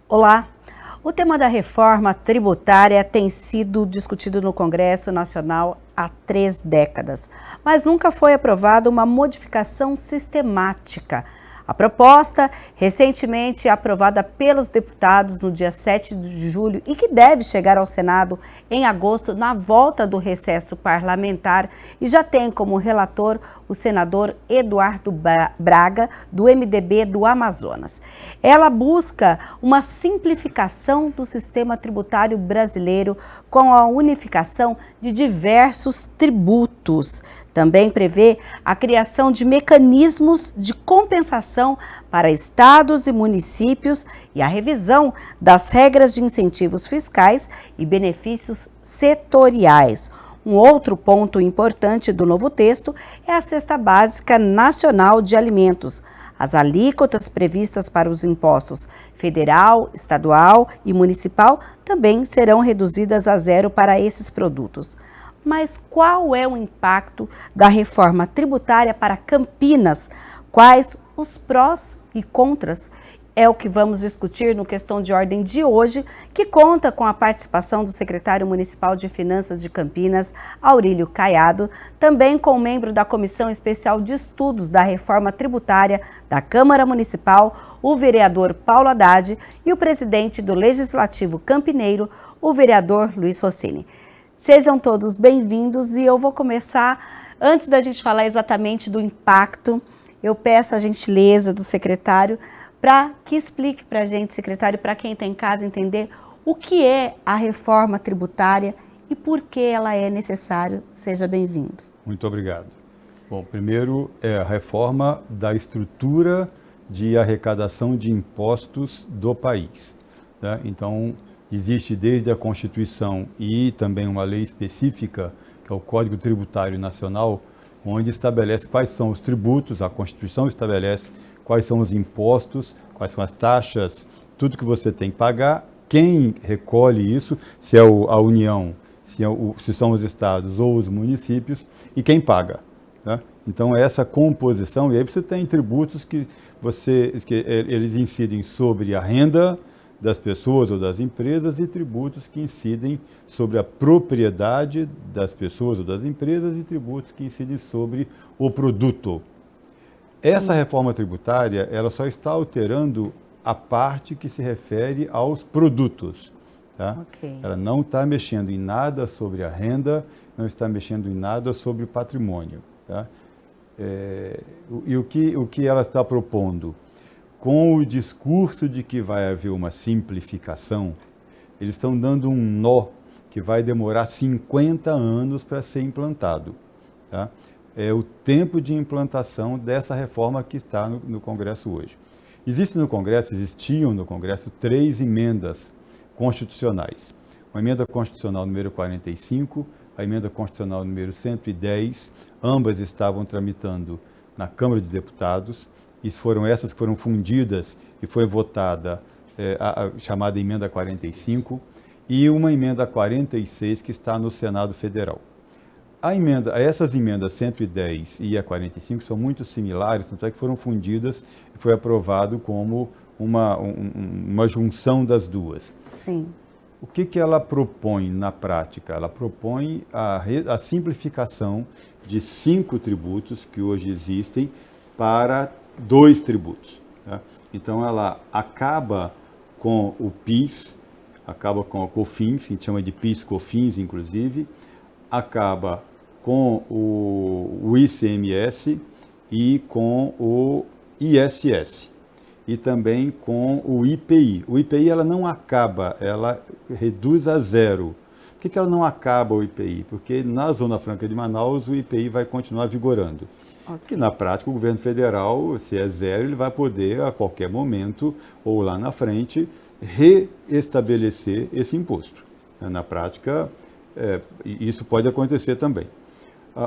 Olá! O tema da reforma tributária tem sido discutido no Congresso Nacional há 3 décadas, mas nunca foi aprovada uma modificação sistemática. A proposta, recentemente aprovada pelos deputados no dia 7 de julho e que deve chegar ao Senado em agosto, na volta do recesso parlamentar, e já tem como relator o senador Eduardo Braga, do MDB do Amazonas. Ela busca uma simplificação do sistema tributário brasileiro com a unificação de diversos tributos. Também prevê a criação de mecanismos de compensação para estados e municípios e a revisão das regras de incentivos fiscais e benefícios setoriais. Um outro ponto importante do novo texto é a Cesta Básica Nacional de Alimentos. As alíquotas previstas para os impostos federal, estadual e municipal também serão reduzidas a zero para esses produtos. Mas qual é o impacto da reforma tributária para Campinas? Quais os prós e contras? É o que vamos discutir no Questão de Ordem de hoje, que conta com a participação do secretário municipal de Finanças de Campinas, Aurílio Caiado, também com o membro da Comissão Especial de Estudos da Reforma Tributária da Câmara Municipal, o vereador Paulo Haddad, e o presidente do Legislativo Campineiro, o vereador Luiz Rossini. Sejam todos bem-vindos e eu vou começar, antes da gente falar exatamente do impacto, eu peço a gentileza do secretário para que explique para a gente, secretário, para quem está em casa entender o que é a reforma tributária e por que ela é necessária. Seja bem-vindo. Muito obrigado. Bom, primeiro é a reforma da estrutura de arrecadação de impostos do país, né? Então, existe desde a Constituição e também uma lei específica, que é o Código Tributário Nacional, onde estabelece quais são os tributos, a Constituição estabelece quais são os impostos, quais são as taxas, tudo que você tem que pagar, quem recolhe isso, se é a União, se são os estados ou os municípios, e quem paga, né? Então, essa composição, e aí você tem tributos que eles incidem sobre a renda das pessoas ou das empresas e tributos que incidem sobre a propriedade das pessoas ou das empresas e tributos que incidem sobre o produto. Essa reforma tributária, ela só está alterando a parte que se refere aos produtos, tá? Okay. Ela não está mexendo em nada sobre a renda, não está mexendo em nada sobre o patrimônio, tá? E o que ela está propondo? Com o discurso de que vai haver uma simplificação, eles estão dando um nó que vai demorar 50 anos para ser implantado, tá? É o tempo de implantação dessa reforma que está no Congresso hoje. Existiam no Congresso 3 emendas constitucionais. Uma emenda constitucional número 45, a emenda constitucional número 110, ambas estavam tramitando na Câmara de Deputados, e foram essas que foram fundidas e foi votada a chamada emenda 45, e uma emenda 46 que está no Senado Federal. Essas emendas 110 e a 45 são muito similares, tanto é que foram fundidas e foi aprovado como uma junção das duas. Sim. O que ela propõe na prática? Ela propõe a simplificação de 5 tributos que hoje existem para 2 tributos, tá? Então, ela acaba com o PIS, acaba com a COFINS, que a gente chama de PIS-COFINS, inclusive, acaba com o ICMS e com o ISS e também com o IPI. O IPI ela não acaba, ela reduz a zero. Por que ela não acaba o IPI? Porque na Zona Franca de Manaus o IPI vai continuar vigorando. Okay. Que na prática o governo federal, se é zero, ele vai poder a qualquer momento ou lá na frente reestabelecer esse imposto. Na prática, isso pode acontecer também.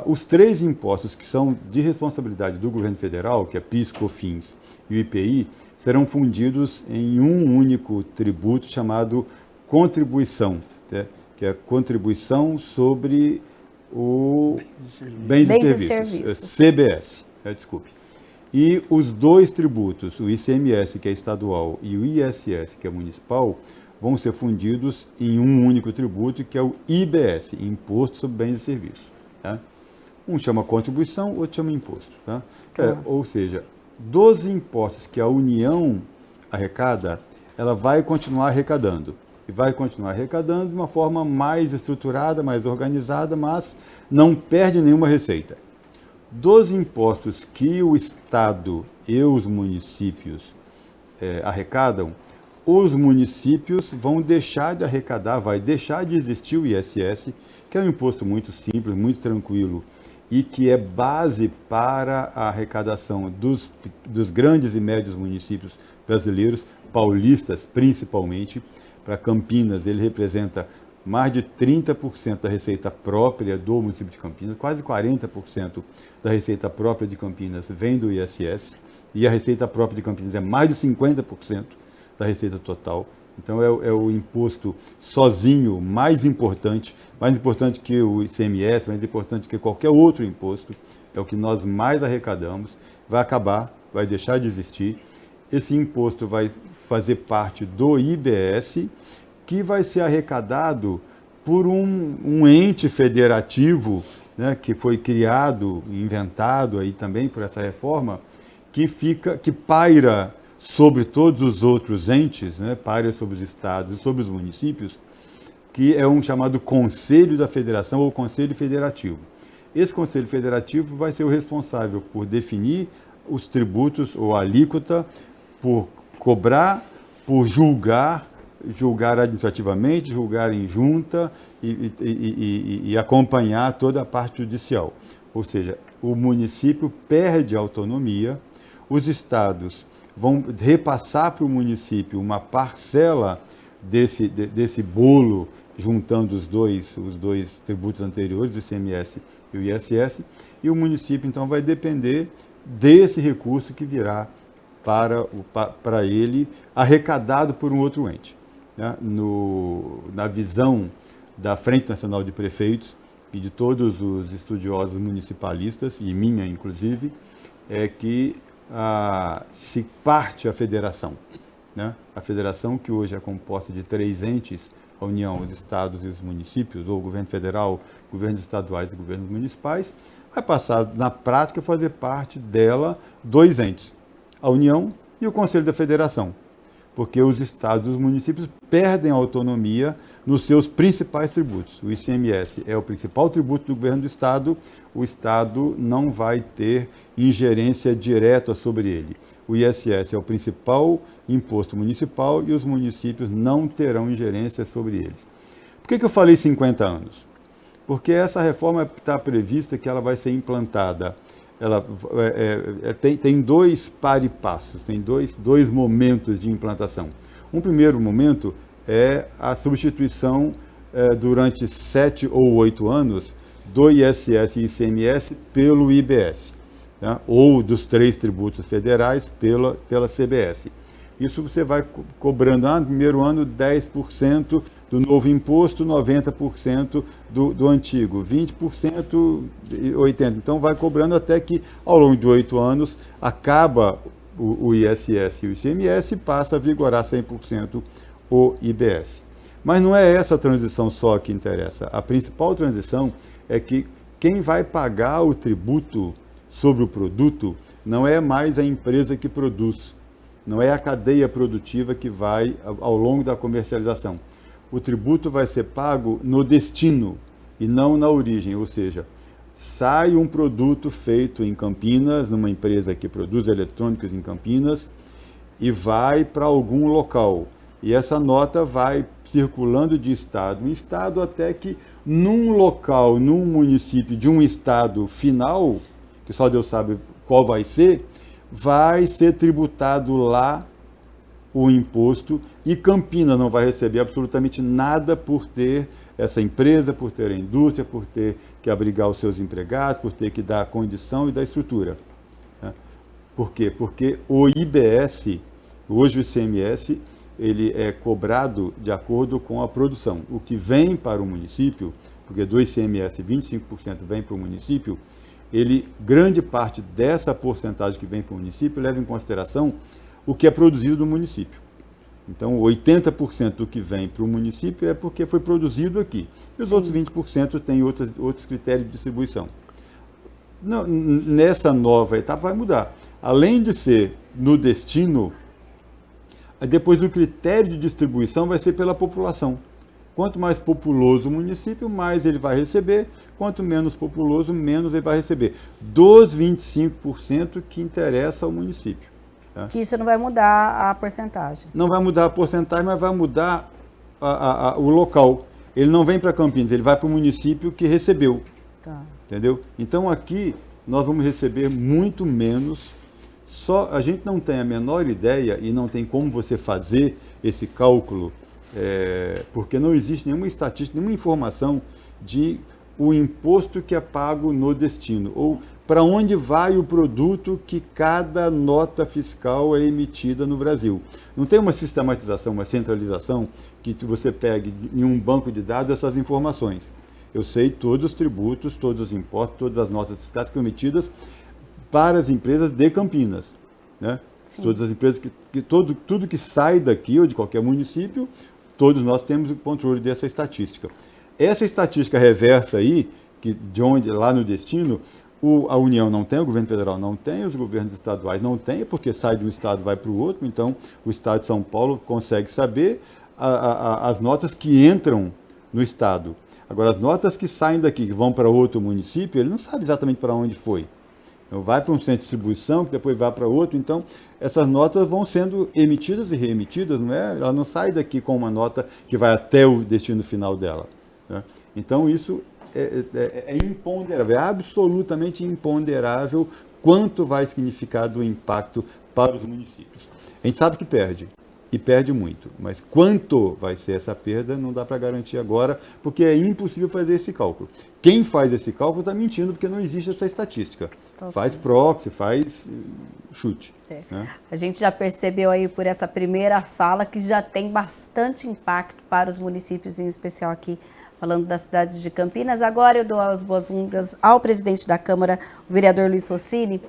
Os 3 impostos que são de responsabilidade do governo federal, que é PIS, COFINS e o IPI, serão fundidos em um único tributo chamado contribuição, né? Que é contribuição sobre o bens e serviços, CBS, desculpe. E os dois tributos, o ICMS, que é estadual, e o ISS, que é municipal, vão ser fundidos em um único tributo, que é o IBS, Imposto sobre Bens e Serviços. Tá? Um chama contribuição, outro chama imposto. Tá? Ou seja, dos impostos que a União arrecada, ela vai continuar arrecadando. E vai continuar arrecadando de uma forma mais estruturada, mais organizada, mas não perde nenhuma receita. Dos impostos que o Estado e os municípios arrecadam, os municípios vão deixar de arrecadar, vai deixar de existir o ISS, que é um imposto muito simples, muito tranquilo, e que é base para a arrecadação dos grandes e médios municípios brasileiros, paulistas principalmente. Para Campinas, ele representa mais de 30% da receita própria do município de Campinas, quase 40% da receita própria de Campinas vem do ISS, e a receita própria de Campinas é mais de 50% da receita total. Então é o imposto sozinho mais importante que o ICMS, mais importante que qualquer outro imposto, é o que nós mais arrecadamos, vai acabar, vai deixar de existir. Esse imposto vai fazer parte do IBS, que vai ser arrecadado por um ente federativo, né, que foi criado, inventado aí também por essa reforma, que paira sobre todos os outros entes, né, paira sobre os estados e sobre os municípios, que é um chamado Conselho da Federação ou Conselho Federativo. Esse Conselho Federativo vai ser o responsável por definir os tributos ou a alíquota, por cobrar, por julgar administrativamente, julgar em junta e acompanhar toda a parte judicial. Ou seja, o município perde autonomia, os estados vão repassar para o município uma parcela desse bolo, juntando os dois tributos anteriores, o ICMS e o ISS, e o município então vai depender desse recurso que virá para ele, arrecadado por um outro ente. Né? Na visão da Frente Nacional de Prefeitos e de todos os estudiosos municipalistas, e minha inclusive, é que se parte a federação. Né? A federação, que hoje é composta de 3 entes, a União, os estados e os municípios, ou o governo federal, governos estaduais e governos municipais, vai passar, na prática, a fazer parte dela 2 entes, a União e o Conselho da Federação, porque os estados e os municípios perdem autonomia nos seus principais tributos. O ICMS é o principal tributo do governo do estado, o estado não vai ter ingerência direta sobre ele. O ISS é o principal imposto municipal e os municípios não terão ingerência sobre eles. Por que eu falei 50 anos? Porque essa reforma está prevista que ela vai ser implantada. Ela tem 2 passos, tem dois momentos de implantação. Um primeiro momento é a substituição durante 7 ou 8 anos do ISS e ICMS pelo IBS, né? Ou dos 3 tributos federais pela CBS. Isso você vai cobrando no primeiro ano 10% do novo imposto, 90% do antigo, 20%, 80%. Então vai cobrando até que ao longo de 8 anos acaba o ISS e o ICMS e passa a vigorar 100% o IBS. Mas não é essa transição só que interessa. A principal transição é que quem vai pagar o tributo sobre o produto não é mais a empresa que produz, não é a cadeia produtiva que vai ao longo da comercialização. O tributo vai ser pago no destino e não na origem, ou seja, sai um produto feito em Campinas, numa empresa que produz eletrônicos em Campinas, e vai para algum local. E essa nota vai circulando de estado em estado até que num local, num município de um estado final, que só Deus sabe qual vai ser tributado lá o imposto, e Campinas não vai receber absolutamente nada por ter essa empresa, por ter a indústria, por ter que abrigar os seus empregados, por ter que dar a condição e dar a estrutura. Né? Por quê? Porque o IBS, hoje o ICMS, ele é cobrado de acordo com a produção. O que vem para o município, porque do ICMS 25% vem para o município, grande parte dessa porcentagem que vem para o município leva em consideração o que é produzido no município. Então, 80% do que vem para o município é porque foi produzido aqui. E os outros 20% têm outros critérios de distribuição. Nessa nova etapa vai mudar. Além de ser no destino, depois o critério de distribuição vai ser pela população. Quanto mais populoso o município, mais ele vai receber. Quanto menos populoso, menos ele vai receber. Dos 25% que interessa ao município. Tá? Que isso não vai mudar a porcentagem. Não vai mudar a porcentagem, mas vai mudar o local. Ele não vem para Campinas, ele vai para o município que recebeu. Tá. Entendeu? Então aqui nós vamos receber muito menos. Só a gente não tem a menor ideia e não tem como você fazer esse cálculo, porque não existe nenhuma estatística, nenhuma informação de o imposto que é pago no destino, ou para onde vai o produto que cada nota fiscal é emitida no Brasil. Não tem uma sistematização, uma centralização que você pegue em um banco de dados essas informações. Eu sei todos os tributos, todos os impostos, todas as notas fiscais que são emitidas para as empresas de Campinas. Né? Todas as empresas, tudo que sai daqui ou de qualquer município, todos nós temos o controle dessa estatística. Essa estatística reversa aí, de onde lá no destino, a União não tem, o governo federal não tem, os governos estaduais não têm, porque sai de um estado e vai para o outro, então o estado de São Paulo consegue saber as notas que entram no estado. Agora, as notas que saem daqui, que vão para outro município, ele não sabe exatamente para onde foi. Então, vai para um centro de distribuição, que depois vai para outro. Então, essas notas vão sendo emitidas e reemitidas, não é? Ela não sai daqui com uma nota que vai até o destino final dela. Né? Então, isso é imponderável, é absolutamente imponderável quanto vai significar do impacto para os municípios. A gente sabe que perde. E perde muito, mas quanto vai ser essa perda não dá para garantir agora, porque é impossível fazer esse cálculo. Quem faz esse cálculo está mentindo, porque não existe essa estatística. Okay. Faz proxy, faz chute. Né? A gente já percebeu aí por essa primeira fala que já tem bastante impacto para os municípios, em especial aqui, falando da cidade de Campinas. Agora eu dou as boas-vindas ao presidente da Câmara, o vereador Luiz Socini.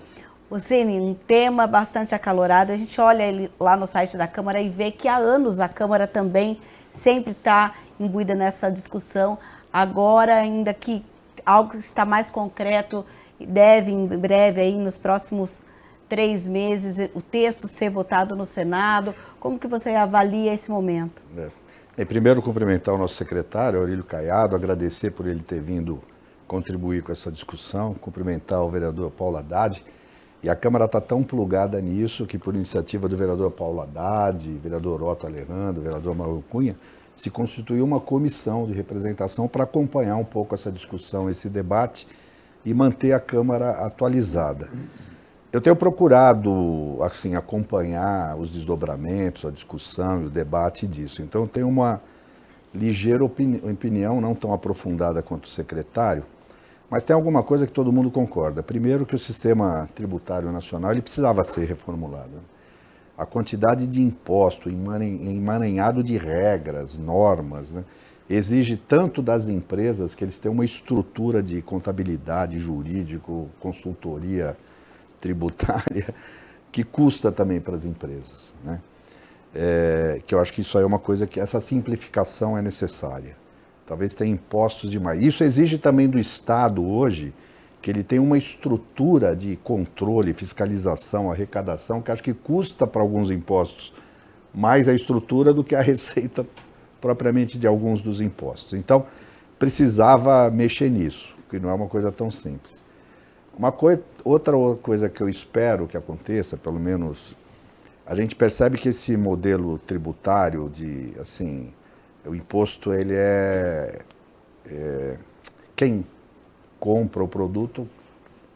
Socini, um tema bastante acalorado, a gente olha ele lá no site da Câmara e vê que há anos a Câmara também sempre está imbuída nessa discussão, agora ainda que algo está mais concreto, deve em breve, aí, nos próximos 3 meses, o texto ser votado no Senado. Como que você avalia esse momento? Primeiro, cumprimentar o nosso secretário, Aurélio Caiado, agradecer por ele ter vindo contribuir com essa discussão, cumprimentar o vereador Paulo Haddad. E a Câmara está tão plugada nisso que, por iniciativa do vereador Paulo Haddad, vereador Otto Alejandro, vereador Mauro Cunha, se constituiu uma comissão de representação para acompanhar um pouco essa discussão, esse debate e manter a Câmara atualizada. Eu tenho procurado assim, acompanhar os desdobramentos, a discussão e o debate disso. Então, eu tenho uma ligeira opinião, não tão aprofundada quanto o secretário, mas tem alguma coisa que todo mundo concorda. Primeiro, que o sistema tributário nacional ele precisava ser reformulado. A quantidade de imposto, emaranhado de regras, normas, né, exige tanto das empresas que eles têm uma estrutura de contabilidade, jurídico, consultoria tributária, que custa também para as empresas. Né? Que eu acho que isso aí é uma coisa que essa simplificação é necessária. Talvez tenha impostos demais. Isso exige também do Estado hoje, que ele tem uma estrutura de controle, fiscalização, arrecadação, que acho que custa para alguns impostos mais a estrutura do que a receita propriamente de alguns dos impostos. Então, precisava mexer nisso, que não é uma coisa tão simples. Outra coisa que eu espero que aconteça, pelo menos, a gente percebe que esse modelo tributário de, assim, o imposto, ele quem compra o produto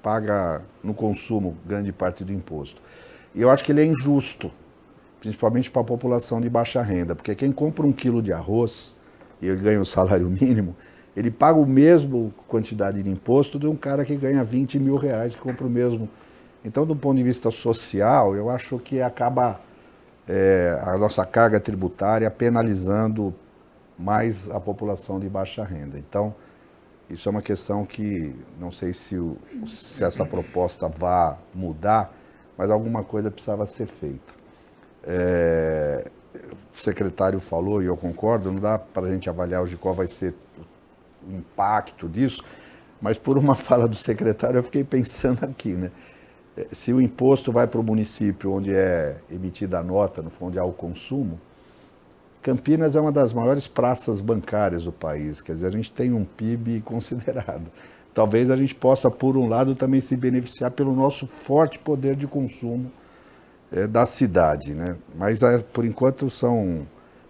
paga no consumo grande parte do imposto. E eu acho que ele é injusto, principalmente para a população de baixa renda, porque quem compra 1 quilo de arroz e ele ganha o salário mínimo, ele paga o mesmo quantidade de imposto de um cara que ganha 20 mil reais, que compra o mesmo. Então, do ponto de vista social, eu acho que acaba a nossa carga tributária penalizando mais a população de baixa renda. Então, Isso é uma questão que não sei se essa proposta vai mudar, mas alguma coisa precisava ser feita. O secretário falou, e eu concordo, não dá para a gente avaliar hoje qual vai ser o impacto disso, mas por uma fala do secretário eu fiquei pensando aqui, né? Se o imposto vai para o município onde é emitida a nota, onde há o consumo, Campinas é uma das maiores praças bancárias do país, quer dizer, a gente tem um PIB considerado. Talvez a gente possa, por um lado, também se beneficiar pelo nosso forte poder de consumo da cidade, né? Mas, por enquanto, são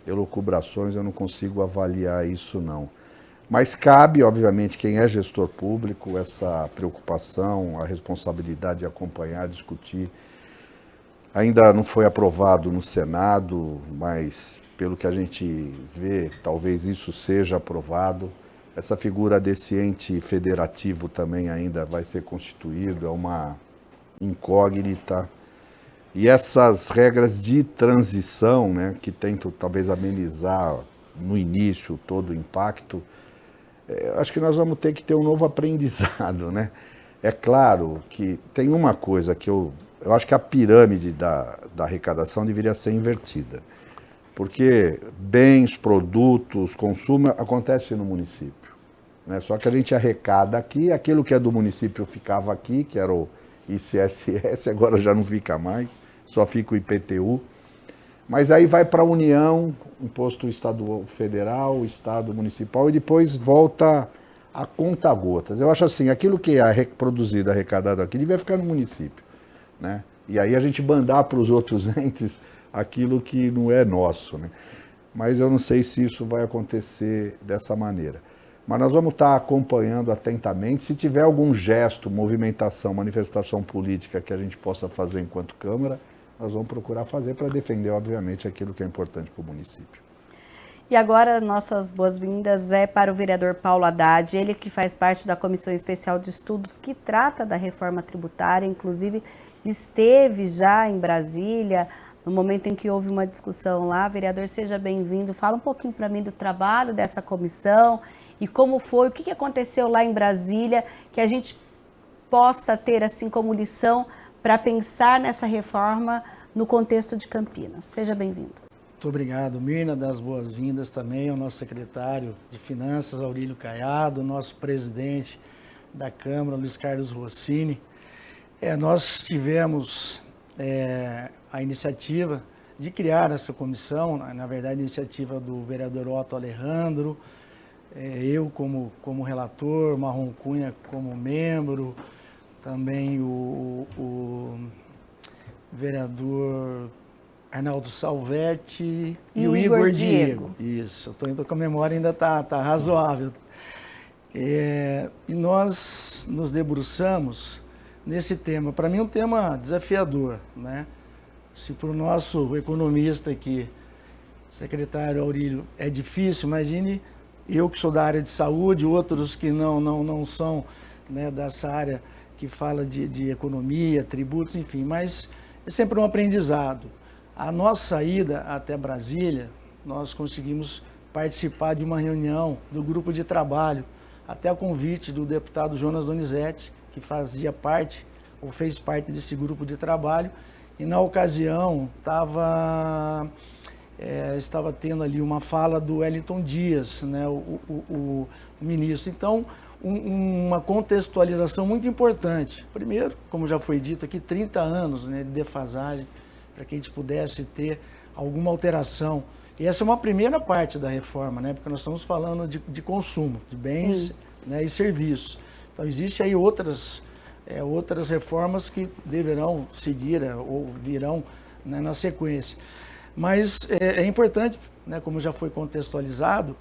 elucubrações, eu não consigo avaliar isso, não. Mas cabe, obviamente, quem é gestor público, essa preocupação, a responsabilidade de acompanhar, discutir. Ainda não foi aprovado no Senado, mas pelo que a gente vê, talvez isso seja aprovado. Essa figura desse ente federativo também ainda vai ser constituído, é uma incógnita. E essas regras de transição, né, que tentam talvez amenizar no início todo o impacto, acho que nós vamos ter que ter um novo aprendizado, né? É claro que tem uma coisa que eu acho que a pirâmide da arrecadação deveria ser invertida. Porque bens, produtos, consumo acontece no município, né? Só que a gente arrecada aqui, aquilo que é do município ficava aqui, que era o ICSS, agora já não fica mais, só fica o IPTU. Mas aí vai para a União, imposto estadual, federal, estado, municipal, e depois volta a conta-gotas. Eu acho assim, aquilo que é produzido, arrecadado aqui, devia ficar no município, né? E aí a gente mandar para os outros entes aquilo que não é nosso, né? Mas eu não sei se isso vai acontecer dessa maneira. Mas nós vamos estar acompanhando atentamente. Se tiver algum gesto, movimentação, manifestação política que a gente possa fazer enquanto Câmara, nós vamos procurar fazer para defender, obviamente, aquilo que é importante para o município. E agora, nossas boas-vindas para o vereador Paulo Haddad, ele que faz parte da Comissão Especial de Estudos que trata da reforma tributária, inclusive esteve já em Brasília, no momento em que houve uma discussão lá. Vereador, seja bem-vindo. Fala um pouquinho para mim do trabalho dessa comissão e como foi, o que aconteceu lá em Brasília, que a gente possa ter assim como lição para pensar nessa reforma no contexto de Campinas. Seja bem-vindo. Muito obrigado, Mirna, das boas-vindas também ao nosso secretário de Finanças, Aurílio Caiado, nosso presidente da Câmara, Luiz Carlos Rossini. Nós tivemos a iniciativa de criar essa comissão, na verdade, a iniciativa do vereador Otto Alejandro, eu como relator, Marrom Cunha como membro, também o vereador Arnaldo Salvetti e o Igor Diego. Isso, estou indo com a memória, ainda está razoável. E nós nos debruçamos nesse tema. Para mim é um tema desafiador, né? Se para o nosso economista aqui, secretário Aurílio, é difícil, imagine eu que sou da área de saúde, outros que não são, né, dessa área que fala de economia, tributos, enfim, mas é sempre um aprendizado. A nossa ida até Brasília, nós conseguimos participar de uma reunião do grupo de trabalho, até o convite do deputado Jonas Donizete, que fazia parte, ou fez parte desse grupo de trabalho, e na ocasião estava tendo ali uma fala do Wellington Dias, né, o ministro. Então, uma contextualização muito importante. Primeiro, como já foi dito aqui, 30 anos, né, de defasagem, para que a gente pudesse ter alguma alteração. E essa é uma primeira parte da reforma, né, porque nós estamos falando de consumo, de bens, né, e serviços. Então, existem aí outras reformas que deverão seguir ou virão, né, na sequência. Mas é importante, né, como já foi contextualizado,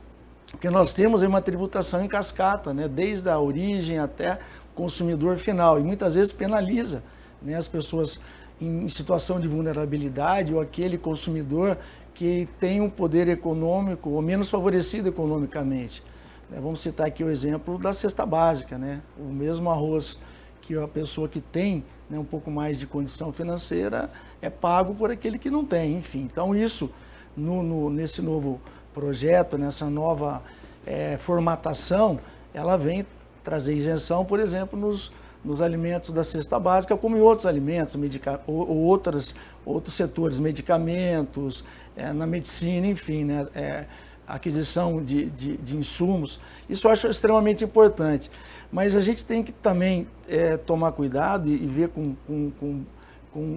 porque nós temos aí uma tributação em cascata, né, desde a origem até o consumidor final, e muitas vezes penaliza, né, as pessoas em situação de vulnerabilidade ou aquele consumidor que tem um poder econômico ou menos favorecido economicamente. Vamos citar aqui o exemplo da cesta básica, né? O mesmo arroz que a pessoa que tem, né, um pouco mais de condição financeira é pago por aquele que não tem, enfim. Então isso, nesse novo projeto, nessa nova formatação, ela vem trazer isenção, por exemplo, nos alimentos da cesta básica, como em outros alimentos, outros setores, medicamentos, na medicina, enfim, né? Aquisição de insumos. Isso eu acho extremamente importante. Mas a gente tem que também tomar cuidado e ver com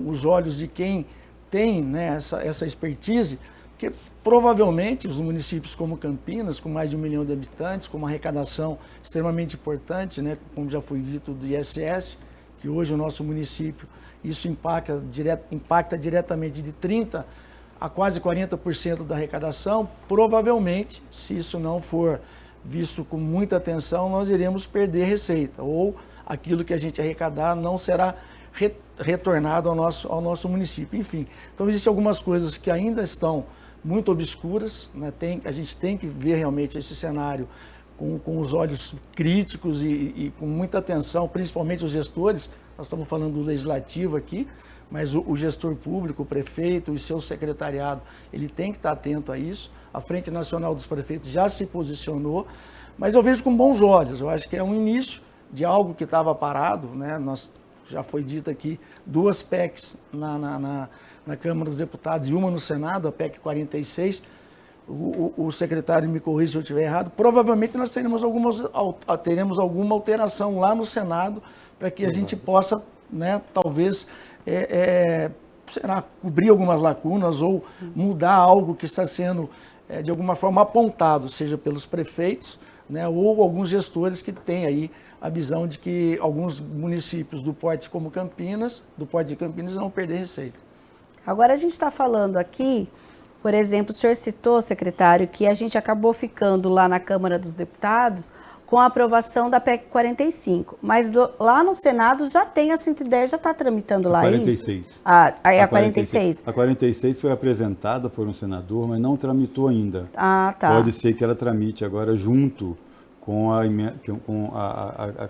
os olhos de quem tem, né, essa expertise, porque provavelmente os municípios como Campinas, com mais de 1 milhão de habitantes, com uma arrecadação extremamente importante, né, como já foi dito, do ISS, que hoje o nosso município, isso impacta diretamente de 30% a quase 40% da arrecadação. Provavelmente, se isso não for visto com muita atenção, nós iremos perder receita, ou aquilo que a gente arrecadar não será retornado ao nosso município. Enfim, então existem algumas coisas que ainda estão muito obscuras, né? A gente tem que ver realmente esse cenário com os olhos críticos e com muita atenção, principalmente os gestores. Nós estamos falando do legislativo aqui, mas o gestor público, o prefeito e seu secretariado, ele tem que estar atento a isso. A Frente Nacional dos Prefeitos já se posicionou, mas eu vejo com bons olhos. Eu acho que é um início de algo que estava parado, né? Já foi dito aqui, 2 PECs na Câmara dos Deputados e uma no Senado, a PEC 46. O secretário me corrija se eu estiver errado. Provavelmente nós teremos alguma alteração lá no Senado para que a gente possa, né, talvez, cobrir algumas lacunas ou mudar algo que está sendo, de alguma forma, apontado, seja pelos prefeitos, né, ou alguns gestores que têm aí a visão de que alguns municípios do porte como Campinas, do porte de Campinas, vão perder receita. Agora a gente está falando aqui, por exemplo, o senhor citou, secretário, que a gente acabou ficando lá na Câmara dos Deputados com a aprovação da PEC 45, mas lá no Senado já tem a 110, já está tramitando lá 46. Isso? Aí a 46. A 46 foi apresentada por um senador, mas não tramitou ainda. Ah, tá. Pode ser que ela tramite agora junto com a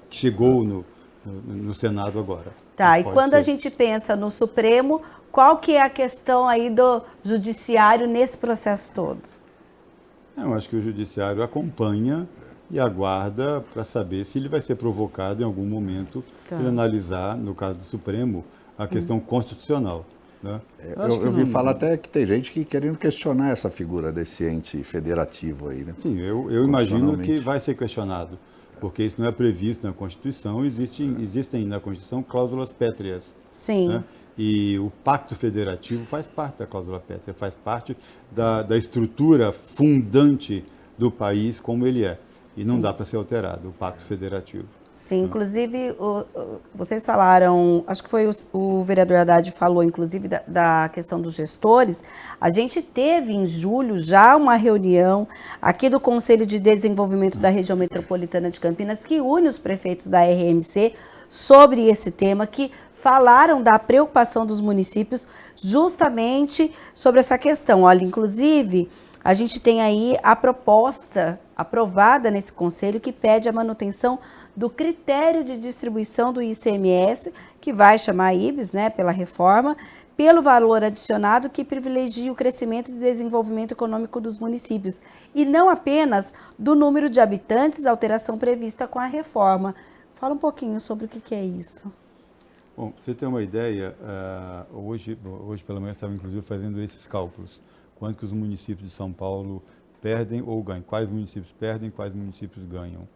que chegou no Senado agora. Tá, e quando a gente pensa no Supremo, qual que é a questão aí do Judiciário nesse processo todo? Eu acho que o Judiciário acompanha e aguarda para saber se ele vai ser provocado em algum momento para analisar, no caso do Supremo, a questão constitucional. Né? Eu vi falar até que tem gente que querendo questionar essa figura desse ente federativo aí, né? Sim, eu imagino que vai ser questionado, porque isso não é previsto na Constituição, existem na Constituição cláusulas pétreas. Sim. Né? E o Pacto Federativo faz parte da cláusula pétrea, faz parte da estrutura fundante do país como ele é. E não dá para ser alterado, o Pacto Federativo. Sim, inclusive, vocês falaram, acho que foi o vereador Haddad falou, inclusive, da questão dos gestores. A gente teve em julho já uma reunião aqui do Conselho de Desenvolvimento da Região Metropolitana de Campinas, que une os prefeitos da RMC sobre esse tema, que falaram da preocupação dos municípios justamente sobre essa questão. Olha, inclusive, a gente tem aí a proposta aprovada nesse conselho que pede a manutenção do critério de distribuição do ICMS, que vai chamar IBS, né, pela reforma, pelo valor adicionado que privilegia o crescimento e desenvolvimento econômico dos municípios, e não apenas do número de habitantes, alteração prevista com a reforma. Fala um pouquinho sobre o que é isso. Bom, para você ter uma ideia, hoje pela manhã eu estava inclusive fazendo esses cálculos. Quanto que os municípios de São Paulo perdem ou ganham? Quais municípios perdem, quais municípios ganham?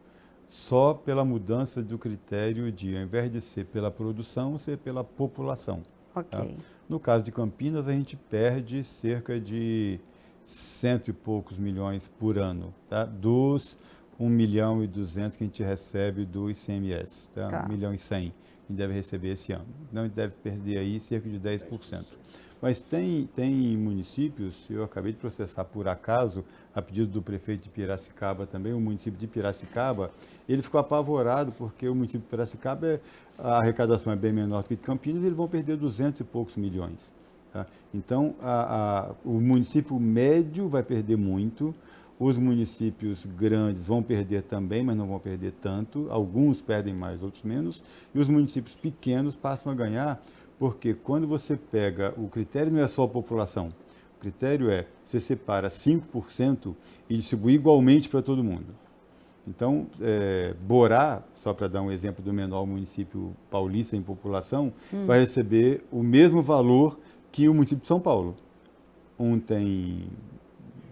Só pela mudança do critério de, ao invés de ser pela produção, ser pela população. Ok. Tá? No caso de Campinas, a gente perde cerca de 100 e poucos milhões por ano, tá? Dos 1,2 milhão que a gente recebe do ICMS, tá? Tá. 1,1 milhão que a gente deve receber esse ano. Então, a gente deve perder aí cerca de 10%. Mas tem municípios, eu acabei de processar por acaso, a pedido do prefeito de Piracicaba também, o município de Piracicaba, ele ficou apavorado porque o município de Piracicaba, a arrecadação é bem menor do que de Campinas, e eles vão perder 200 e poucos milhões. Tá? Então, o município médio vai perder muito, os municípios grandes vão perder também, mas não vão perder tanto, alguns perdem mais, outros menos, e os municípios pequenos passam a ganhar, porque quando você pega, o critério não é só a população, o critério é, você separa 5% e distribui igualmente para todo mundo. Então, Borá, só para dar um exemplo do menor município paulista em população, vai receber o mesmo valor que o município de São Paulo. Um tem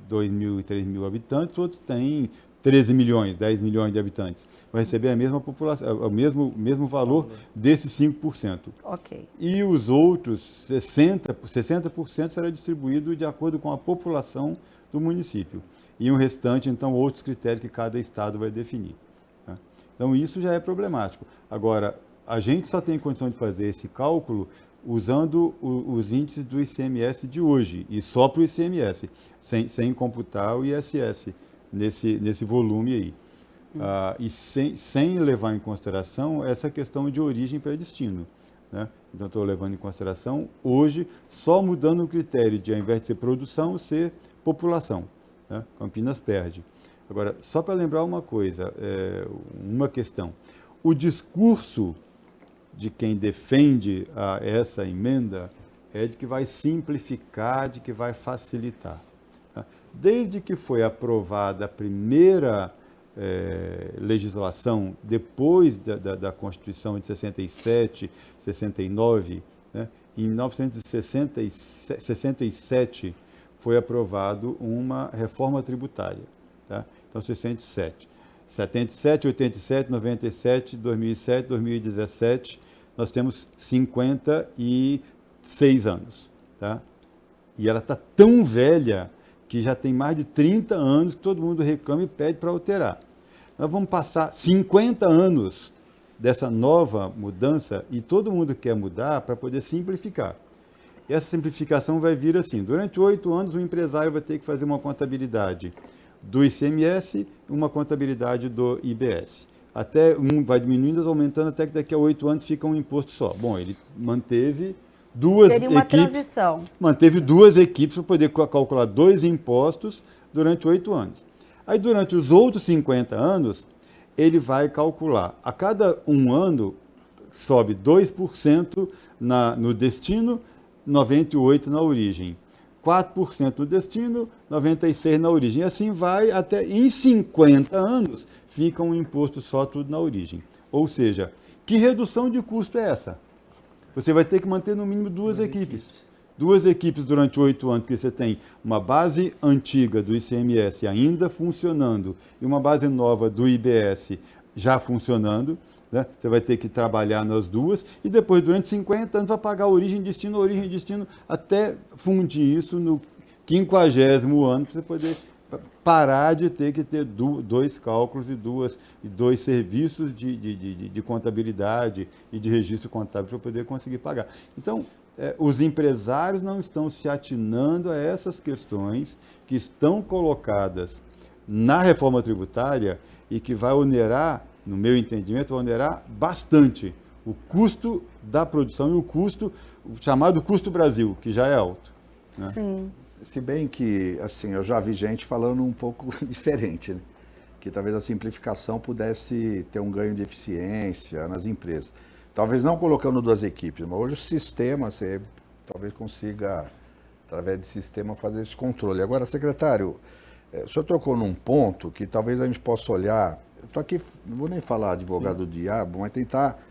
2 mil e 3 mil habitantes, o outro tem 13 milhões, 10 milhões de habitantes. Vai receber a mesma população, o mesmo valor desses 5%. Ok. E os outros 60% será distribuído de acordo com a população do município. E o restante, então, outros critérios que cada estado vai definir. Tá? Então, isso já é problemático. Agora, a gente só tem condição de fazer esse cálculo usando os índices do ICMS de hoje, e só para o ICMS, sem computar o ISS nesse volume aí. E sem levar em consideração essa questão de origem para destino. Né? Então, estou levando em consideração, hoje, só mudando o critério de, ao invés de ser produção, ser população. Né? Campinas perde. Agora, só para lembrar uma coisa, uma questão. O discurso de quem defende essa emenda é de que vai simplificar, de que vai facilitar. Tá? Desde que foi aprovada a primeira legislação, depois da Constituição de 67, 69, né? Em 1967 foi aprovado uma reforma tributária. Tá? Então, 67, 87, 97, 2007, 2017, nós temos 56 anos. Tá? E ela está tão velha que já tem mais de 30 anos que todo mundo reclama e pede para alterar. Nós vamos passar 50 anos dessa nova mudança e todo mundo quer mudar para poder simplificar. E essa simplificação vai vir assim, durante 8 anos o empresário vai ter que fazer uma contabilidade do ICMS e uma contabilidade do IBS. Até vai diminuindo, aumentando, até que daqui a 8 anos fica um imposto só. Bom, ele manteve duas Seria uma equipes, transição. Manteve 2 equipes para poder calcular 2 impostos durante 8 anos. Aí, durante os outros 50 anos, ele vai calcular. A cada 1 ano, sobe 2% no destino, 98% na origem. 4% no destino, 96% na origem. E assim vai até, em 50 anos, fica um imposto só tudo na origem. Ou seja, que redução de custo é essa? Você vai ter que manter no mínimo 2 equipes. 2 equipes durante 8 anos, porque você tem uma base antiga do ICMS ainda funcionando e uma base nova do IBS já funcionando. Né? Você vai ter que trabalhar nas duas e depois, durante 50 anos, vai pagar origem e destino, até fundir isso no 50º ano, para você poder parar de ter que ter 2 cálculos e 2 serviços de contabilidade e de registro contábil para poder conseguir pagar. Então, os empresários não estão se atinando a essas questões que estão colocadas na reforma tributária e que vai onerar, no meu entendimento, vai onerar bastante o custo da produção e o chamado custo Brasil, que já é alto. Né? Sim. Se bem que, assim, eu já vi gente falando um pouco diferente, né? Que talvez a simplificação pudesse ter um ganho de eficiência nas empresas. Talvez não colocando 2 equipes, mas hoje o sistema, você talvez consiga, através de sistema, fazer esse controle. Agora, secretário, o senhor tocou num ponto que talvez a gente possa olhar, eu estou aqui, não vou nem falar advogado do diabo, mas tentar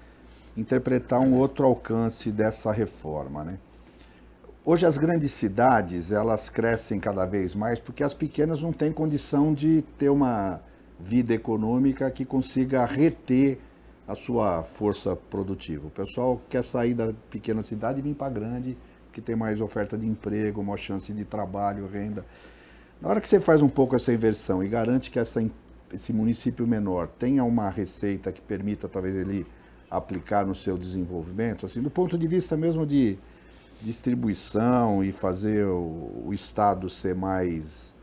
interpretar um outro alcance dessa reforma, né? Hoje as grandes cidades, elas crescem cada vez mais porque as pequenas não têm condição de ter uma vida econômica que consiga reter a sua força produtiva. O pessoal quer sair da pequena cidade e vir para a grande, que tem mais oferta de emprego, maior chance de trabalho, renda. Na hora que você faz um pouco essa inversão e garante que esse município menor tenha uma receita que permita talvez ele aplicar no seu desenvolvimento, assim, do ponto de vista mesmo de distribuição e fazer o Estado ser mais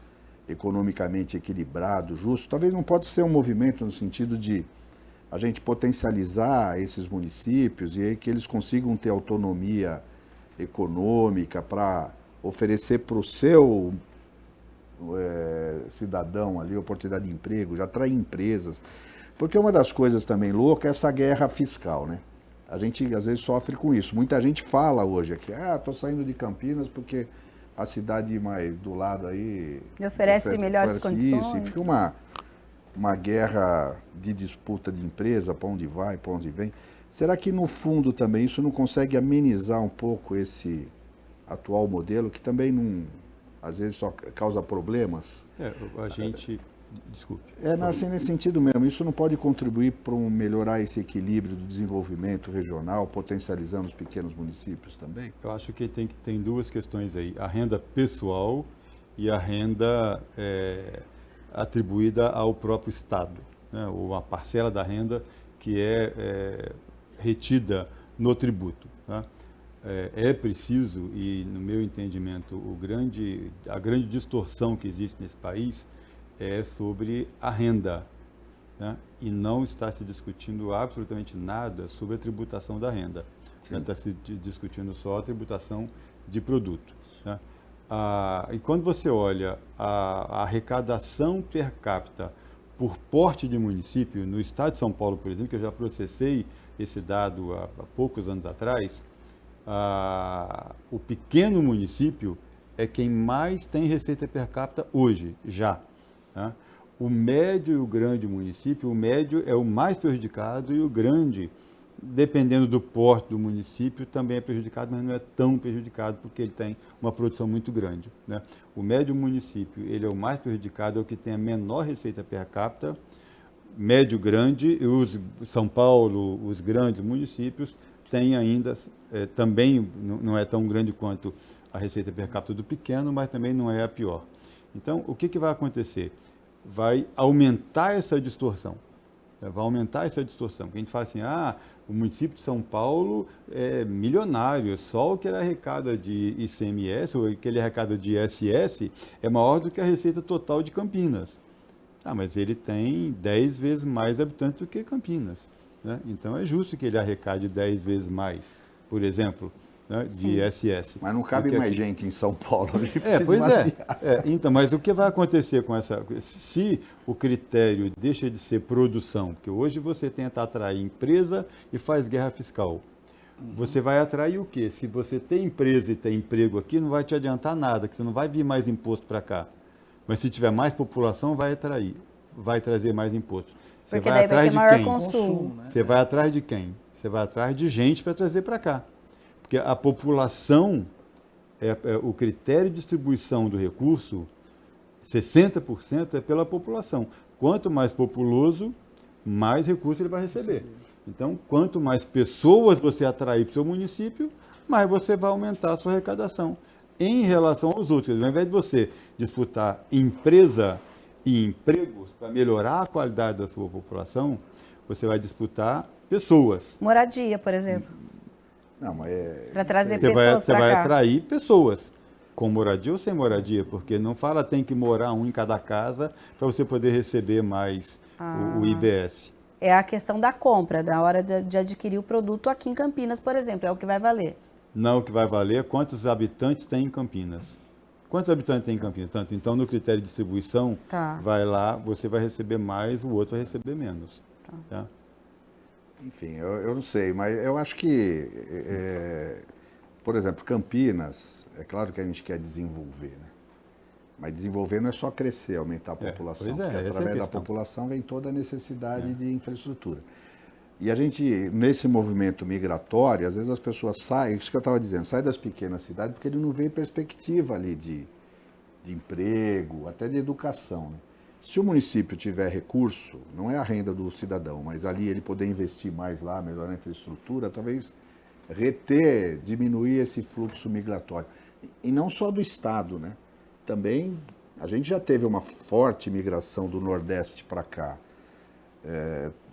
economicamente equilibrado, justo, talvez não pode ser um movimento no sentido de a gente potencializar esses municípios e aí que eles consigam ter autonomia econômica para oferecer para o seu cidadão ali oportunidade de emprego, já atrair empresas. Porque uma das coisas também louca é essa guerra fiscal, né? A gente às vezes sofre com isso. Muita gente fala hoje aqui, estou saindo de Campinas porque a cidade mais do lado aí Me oferece melhores condições. Isso, e fica uma guerra de disputa de empresa, para onde vai, para onde vem. Será que no fundo também isso não consegue amenizar um pouco esse atual modelo, que também não, às vezes só causa problemas? A gente... Desculpe. Assim, nesse sentido mesmo, isso não pode contribuir para melhorar esse equilíbrio do desenvolvimento regional, potencializando os pequenos municípios também? Eu acho que tem duas questões aí. A renda pessoal e a renda atribuída ao próprio Estado, né? Ou a parcela da renda que é retida no tributo. Tá? É preciso, e no meu entendimento, a grande distorção que existe nesse país é sobre a renda, né? E não está se discutindo absolutamente nada sobre a tributação da renda. Está se discutindo só a tributação de produto. Né? E quando você olha a arrecadação per capita por porte de município, no estado de São Paulo, por exemplo, que eu já processei esse dado há poucos anos atrás, o pequeno município é quem mais tem receita per capita hoje, já. Né? O médio e o grande município, o médio é o mais prejudicado e o grande, dependendo do porte do município, também é prejudicado, mas não é tão prejudicado porque ele tem uma produção muito grande. Né? O médio município, ele é o mais prejudicado, é o que tem a menor receita per capita, médio grande, e São Paulo, os grandes municípios, têm ainda, também não é tão grande quanto a receita per capita do pequeno, mas também não é a pior. Então, o que vai acontecer? Vai aumentar essa distorção. Vai aumentar essa distorção. Porque a gente fala assim, o município de São Paulo é milionário, só o que ele arrecada de ICMS, ou o que ele arrecada de ISS, é maior do que a receita total de Campinas. Mas ele tem 10 vezes mais habitantes do que Campinas. Né? Então, é justo que ele arrecade 10 vezes mais, por exemplo, né, de ISS. Mas não cabe mais gente em São Paulo. Então, mas o que vai acontecer com essa... Se o critério deixa de ser produção, porque hoje você tenta atrair empresa e faz guerra fiscal. Você vai atrair o quê? Se você tem empresa e tem emprego aqui, não vai te adiantar nada, que você não vai vir mais imposto para cá. Mas se tiver mais população, vai trazer mais imposto. Você Porque vai daí vai atrás ter maior de quem? consumo. Né? Você vai atrás de quem? Você vai atrás de gente para trazer para cá. Porque a população, o critério de distribuição do recurso, 60% é pela população. Quanto mais populoso, mais recurso ele vai receber. Então, quanto mais pessoas você atrair para o seu município, mais você vai aumentar a sua arrecadação. Em relação aos outros, ao invés de você disputar empresa e empregos para melhorar a qualidade da sua população, você vai disputar pessoas. Moradia, por exemplo. Não, mas para trazer pessoas para cá. Você vai atrair pessoas com moradia ou sem moradia, porque não fala tem que morar um em cada casa para você poder receber mais o IBS. É a questão da compra, na hora de adquirir o produto aqui em Campinas, por exemplo, é o que vai valer. Não, o que vai valer é quantos habitantes tem em Campinas. Quantos habitantes tem em Campinas? Tanto, então, no critério de distribuição, vai lá, você vai receber mais, o outro vai receber menos. Tá? Enfim, eu não sei, mas eu acho que, por exemplo, Campinas, é claro que a gente quer desenvolver, né? Mas desenvolver não é só crescer, aumentar a população, porque através da população vem toda a necessidade de infraestrutura. E a gente, nesse movimento migratório, às vezes as pessoas saem, isso que eu estava dizendo, saem das pequenas cidades porque ele não vê perspectiva ali de emprego, até de educação, né? Se o município tiver recurso, não é a renda do cidadão, mas ali ele poder investir mais lá, melhorar a infraestrutura, talvez diminuir esse fluxo migratório. E não só do Estado, né? Também a gente já teve uma forte migração do Nordeste para cá.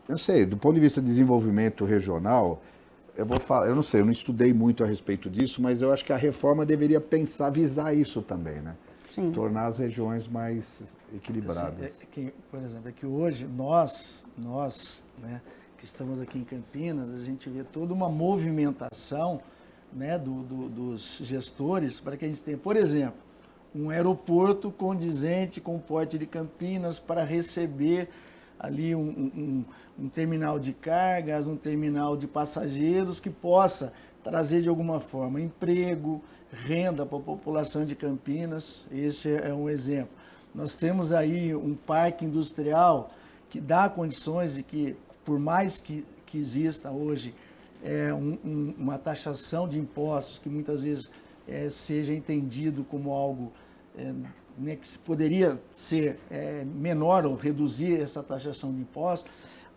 Eu sei, do ponto de vista de desenvolvimento regional, eu não sei, eu não estudei muito a respeito disso, mas eu acho que a reforma deveria visar isso também, né? Sim. Tornar as regiões mais equilibradas. Assim, por exemplo, hoje nós, né, que estamos aqui em Campinas, a gente vê toda uma movimentação, né, dos gestores para que a gente tenha, por exemplo, um aeroporto condizente com o porte de Campinas para receber ali um terminal de cargas, um terminal de passageiros que possa trazer de alguma forma emprego, renda para a população de Campinas. Esse é um exemplo. Nós temos aí um parque industrial que dá condições de que, por mais que exista hoje uma taxação de impostos que muitas vezes seja entendido como algo né, que poderia ser menor ou reduzir essa taxação de impostos,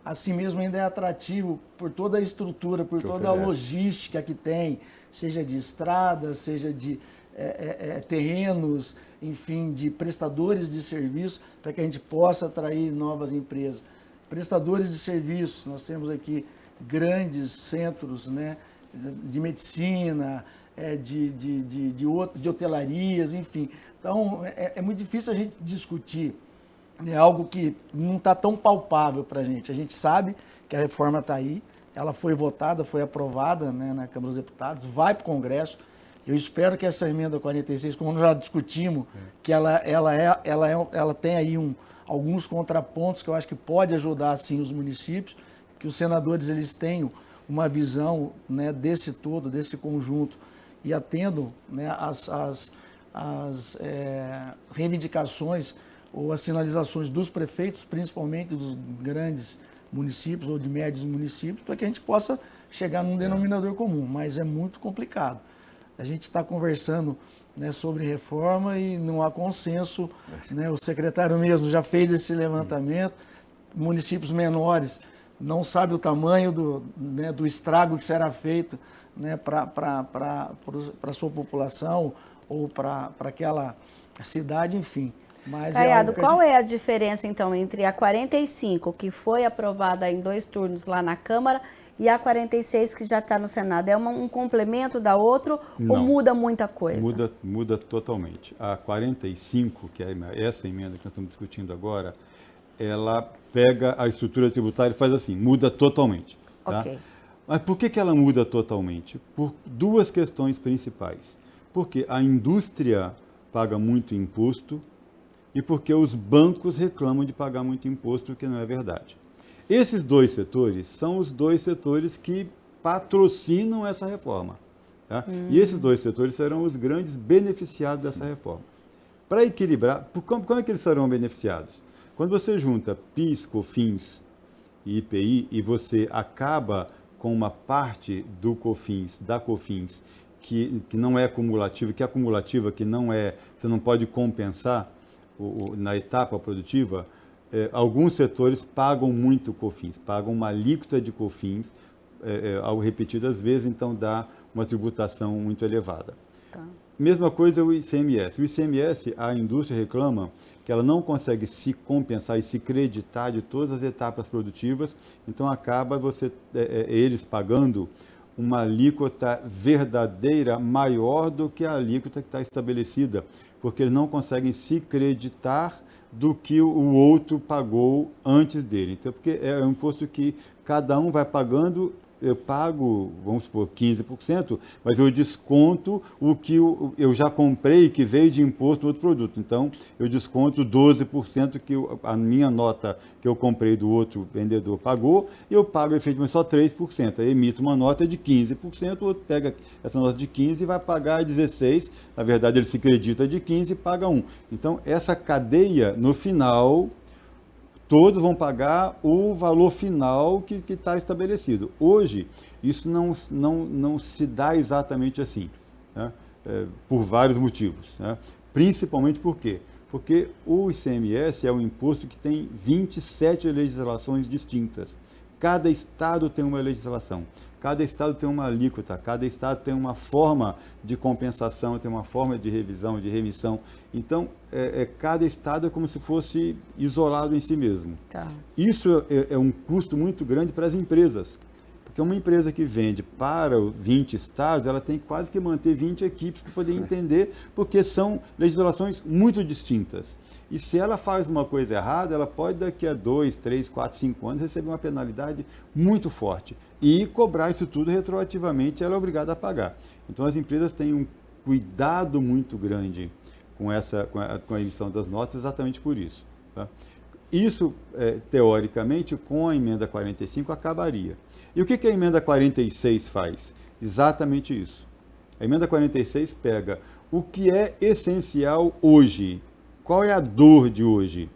assim mesmo ainda é atrativo por toda a estrutura, por toda a logística que tem, seja de estradas, seja de terrenos, enfim, de prestadores de serviço, para que a gente possa atrair novas empresas. Prestadores de serviços, nós temos aqui grandes centros, né, de medicina, de hotelarias, enfim. Então, é muito difícil a gente discutir algo que não está tão palpável para a gente. A gente sabe que a reforma está aí, ela foi votada, foi aprovada, né, na Câmara dos Deputados, vai para o Congresso. Eu espero que essa emenda 46, como nós já discutimos, que ela tem aí alguns contrapontos que eu acho que pode ajudar, sim, os municípios, que os senadores eles tenham uma visão, né, desse todo, desse conjunto, e atendam, né, as reivindicações ou as sinalizações dos prefeitos, principalmente dos grandes municípios ou de médios municípios, para que a gente possa chegar num denominador comum, mas é muito complicado. A gente está conversando, né, sobre reforma e não há consenso, né, o secretário mesmo já fez esse levantamento, municípios menores não sabem o tamanho do estrago que será feito, né, para a sua população ou para aquela cidade, enfim. Mas Caiado, qual é a diferença, então, entre a 45, que foi aprovada em 2 turnos lá na Câmara, e a 46, que já está no Senado? É um complemento da outra ou muda muita coisa? Muda totalmente. A 45, que é essa emenda que nós estamos discutindo agora, ela pega a estrutura tributária e faz assim, muda totalmente. Tá? Ok. Mas por que ela muda totalmente? Por 2 questões principais. Porque a indústria paga muito imposto, e porque os bancos reclamam de pagar muito imposto, o que não é verdade. Esses 2 setores são os 2 setores que patrocinam essa reforma. Tá? E esses 2 setores serão os grandes beneficiados dessa reforma. Para equilibrar, como é que eles serão beneficiados? Quando você junta PIS, COFINS e IPI e você acaba com uma parte do COFINS, da COFINS, que não é acumulativa, que é acumulativa, que não é, você não pode compensar na etapa produtiva, alguns setores pagam muito COFINS, pagam uma alíquota de COFINS ao repetidas vezes, então dá uma tributação muito elevada. Tá. Mesma coisa o ICMS. O ICMS, a indústria reclama que ela não consegue se compensar e se creditar de todas as etapas produtivas, então acaba eles pagando uma alíquota verdadeira maior do que a alíquota que está estabelecida, porque eles não conseguem se creditar do que o outro pagou antes dele. Então, porque é um imposto que cada um vai pagando, eu pago, vamos supor, 15%, mas eu desconto o que eu já comprei, que veio de imposto no outro produto. Então, eu desconto 12% que a minha nota que eu comprei do outro vendedor pagou, e eu pago efetivamente só 3%. Aí emito uma nota de 15%, o outro pega essa nota de 15% e vai pagar 16%. Na verdade, ele se acredita de 15% e paga 1%. Então, essa cadeia, no final, todos vão pagar o valor final que está estabelecido. Hoje, isso não se dá exatamente assim, né? Por vários motivos. Né? Principalmente por quê? Porque o ICMS é um imposto que tem 27 legislações distintas. Cada estado tem uma legislação, cada estado tem uma alíquota, cada estado tem uma forma de compensação, tem uma forma de revisão, de remissão. Então, cada estado é como se fosse isolado em si mesmo. Tá. Isso é um custo muito grande para as empresas, porque uma empresa que vende para 20 estados, ela tem quase que manter 20 equipes para poder entender, porque são legislações muito distintas. E se ela faz uma coisa errada, ela pode daqui a 2, 3, 4, 5 anos receber uma penalidade muito forte. E cobrar isso tudo retroativamente, ela é obrigada a pagar. Então as empresas têm um cuidado muito grande com a emissão das notas exatamente por isso. Tá? Isso, teoricamente, com a emenda 45 acabaria. E o que a emenda 46 faz? Exatamente isso. A emenda 46 pega o que é essencial hoje. Qual é a dor de hoje?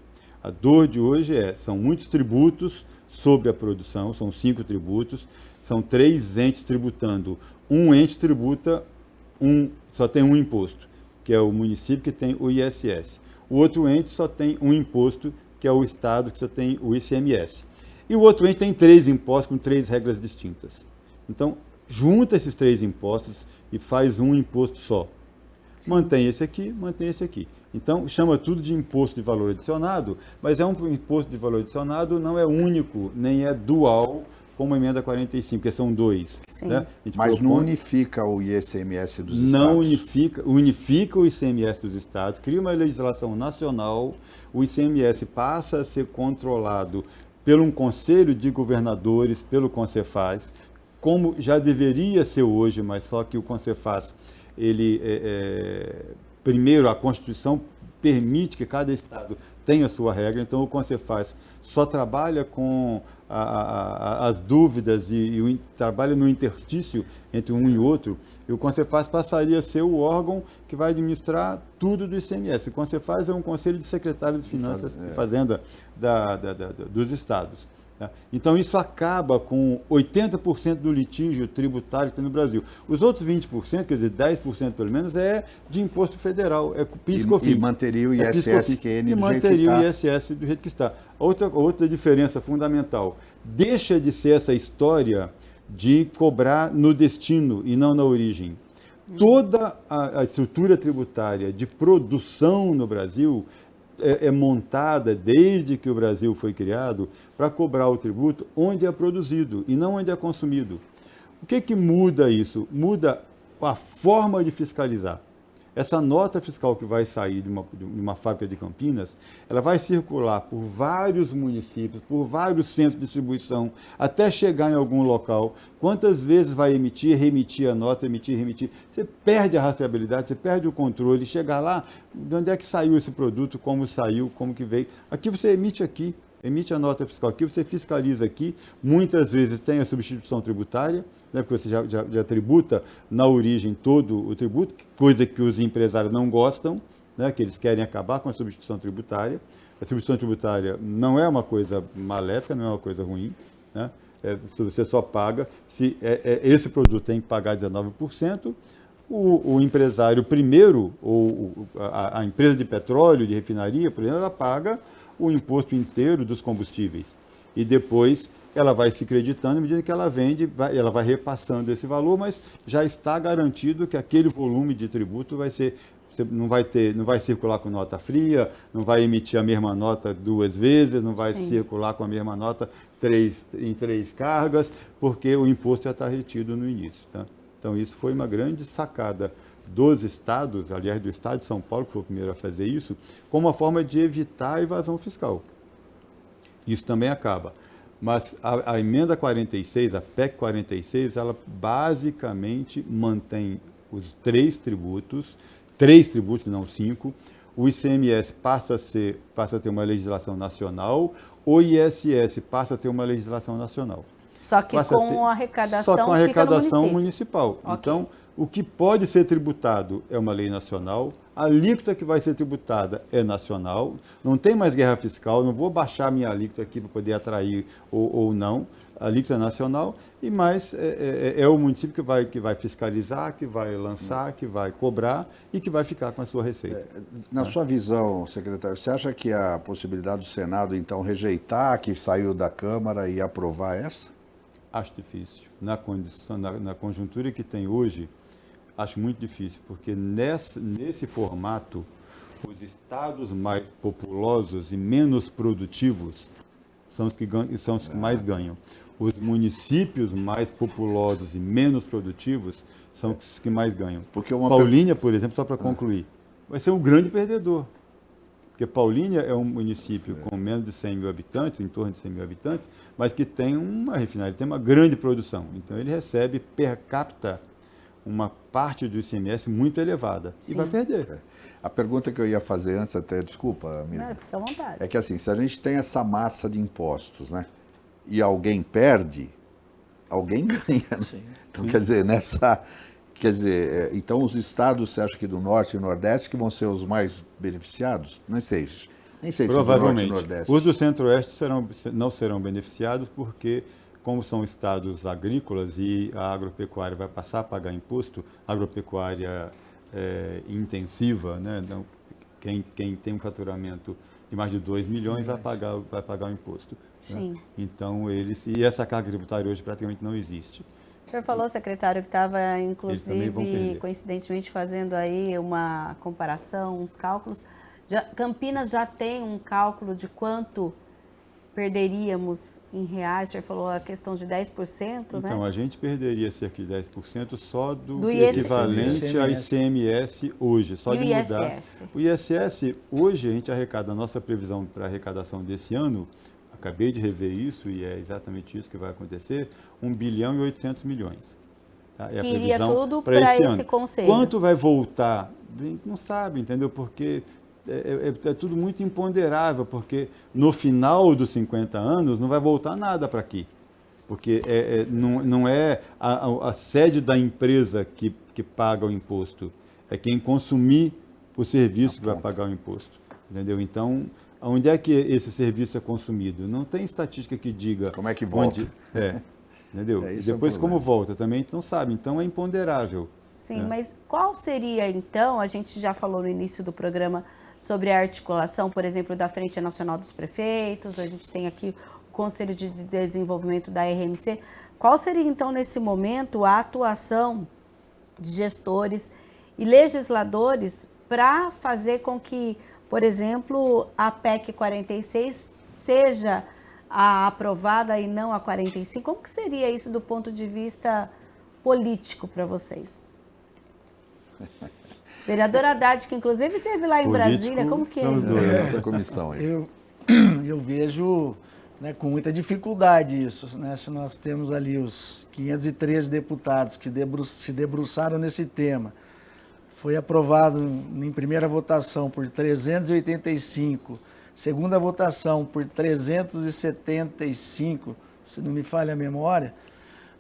A dor de hoje são muitos tributos sobre a produção, são 5 tributos, são 3 entes tributando. Um ente tributa, só tem um imposto, que é o município que tem o ISS. O outro ente só tem um imposto, que é o estado que só tem o ICMS. E o outro ente tem 3 impostos com 3 regras distintas. Então, junta esses 3 impostos e faz um imposto só. Sim. Mantém esse aqui, mantém esse aqui. Então, chama tudo de imposto de valor adicionado, mas é um imposto de valor adicionado, não é único, nem é dual, como a emenda 45, que são 2. Né? Mas não unifica o ICMS dos estados? Não unifica o ICMS dos estados, cria uma legislação nacional, o ICMS passa a ser controlado por um conselho de governadores, pelo CONCEFAZ, como já deveria ser hoje, mas só que o CONCEFAZ, primeiro, a Constituição permite que cada estado tenha a sua regra, então o CONCEFAZ só trabalha com as dúvidas e trabalha no interstício entre um e outro, e o CONCEFAZ passaria a ser o órgão que vai administrar tudo do ICMS. O CONCEFAZ é um conselho de secretários de Finanças e Fazenda dos estados. Então, isso acaba com 80% do litígio tributário que tem no Brasil. Os outros 20%, quer dizer, 10% pelo menos, é de imposto federal, é PIS e COFINS. E manteria o ISS-QN do jeito que está. E manteria o ISS do jeito que está. Outra diferença fundamental, deixa de ser essa história de cobrar no destino e não na origem. Toda a estrutura tributária de produção no Brasil é montada desde que o Brasil foi criado para cobrar o tributo onde é produzido e não onde é consumido. O que muda isso? Muda a forma de fiscalizar. Essa nota fiscal que vai sair de uma fábrica de Campinas, ela vai circular por vários municípios, por vários centros de distribuição, até chegar em algum local. Quantas vezes vai emitir, remitir a nota, emitir, remitir? Você perde a rastreabilidade, você perde o controle. Chegar lá, de onde é que saiu esse produto, como saiu, como que veio. Aqui você emite a nota fiscal aqui, você fiscaliza aqui. Muitas vezes tem a substituição tributária, né, porque você já tributa na origem todo o tributo, coisa que os empresários não gostam, né, que eles querem acabar com a substituição tributária. A substituição tributária não é uma coisa maléfica, não é uma coisa ruim, né? Você só paga, se esse produto tem que pagar 19%, o empresário primeiro, ou a empresa de petróleo, de refinaria, por exemplo, ela paga o imposto inteiro dos combustíveis. E depois ela vai se creditando, à medida que ela vende, ela vai repassando esse valor, mas já está garantido que aquele volume de tributo vai ser, não vai circular com nota fria, não vai emitir a mesma nota 2 vezes, não vai circular com a mesma nota em 3 cargas, porque o imposto já está retido no início. Tá? Então, isso foi uma grande sacada dos estados, aliás, do estado de São Paulo, que foi o primeiro a fazer isso, como uma forma de evitar a evasão fiscal. Isso também acaba. Mas a emenda 46, a PEC 46, ela basicamente mantém os 3 tributos, não 5. O ICMS passa a ter uma legislação nacional, o ISS passa a ter uma legislação nacional. Só que com arrecadação municipal. Okay. Então, o que pode ser tributado é uma lei nacional, a alíquota que vai ser tributada é nacional, não tem mais guerra fiscal, não vou baixar minha alíquota aqui para poder atrair ou não, a alíquota é nacional, e mais é o município que vai fiscalizar, que vai lançar, que vai cobrar e que vai ficar com a sua receita. Na sua visão, secretário, você acha que a possibilidade do Senado, então, rejeitar a que saiu da Câmara e aprovar essa? Acho difícil. Na conjuntura que tem hoje, acho muito difícil, porque nesse formato, os estados mais populosos e menos produtivos são os que mais ganham. Os municípios mais populosos e menos produtivos são os que mais ganham. Paulínia, por exemplo, só para concluir, vai ser um grande perdedor. Porque Paulínia é um município com menos de 100 mil habitantes, em torno de 100 mil habitantes, mas que tem uma refinaria, tem uma grande produção. Então, ele recebe per capita uma parte do ICMS muito elevada. Sim. E vai perder. A pergunta que eu ia fazer antes, até, desculpa, Miriam. Não, fica à vontade. É que assim, se a gente tem essa massa de impostos, né? E alguém perde, alguém ganha. Sim. Então, quer dizer, então os estados, você acha que do Norte e Nordeste que vão ser os mais beneficiados? Não sei. Nem sei se do Provavelmente. Norte e Nordeste. Os do Centro-Oeste não serão beneficiados porque, como são estados agrícolas e a agropecuária vai passar a pagar imposto, agropecuária intensiva, né? Então, quem tem um faturamento de mais de 2 milhões vai pagar o imposto. Sim. Né? Então, e essa carga tributária hoje praticamente não existe. O senhor falou, secretário, que estava, também vão inclusive, perder. coincidentemente, fazendo aí uma comparação, uns cálculos. Campinas já tem um cálculo de quanto perderíamos em reais. O senhor falou a questão de 10%, né? Então, a gente perderia cerca de 10% só do ICMS. equivalente a ICMS hoje, só E de o mudar. ISS? O ISS, hoje a gente arrecada, a nossa previsão para arrecadação desse ano, acabei de rever isso e é exatamente isso que vai acontecer, 1 bilhão e 800 milhões. Tá? É Que a iria previsão tudo para para esse esse ano. conselho. Quanto vai voltar? A gente não sabe, entendeu? Porque é tudo muito imponderável, porque no final dos 50 anos não vai voltar nada para aqui. Porque não é a sede da empresa que paga o imposto, é quem consumir o serviço que vai pagar o imposto. Entendeu? Então, onde é que esse serviço é consumido? Não tem estatística que diga... Como é que volta? Entendeu? E Esse é o depois como problema. volta também, a gente não sabe. Então, é imponderável. Sim, mas qual seria, então, a gente já falou no início do programa sobre a articulação, por exemplo, da Frente Nacional dos Prefeitos, a gente tem aqui o Conselho de Desenvolvimento da RMC. Qual seria, então, nesse momento, a atuação de gestores e legisladores para fazer com que, por exemplo, a PEC 46 seja a aprovada e não a 45? Como que seria isso do ponto de vista político para vocês? Vereador Haddad, que inclusive esteve lá em Brasília, como que é são os isso? dois. Essa comissão aí. Eu vejo, né, com muita dificuldade isso, né? Se nós temos ali os 513 deputados que se debruçaram nesse tema, foi aprovado em primeira votação por 385, segunda votação por 375, se não me falha a memória.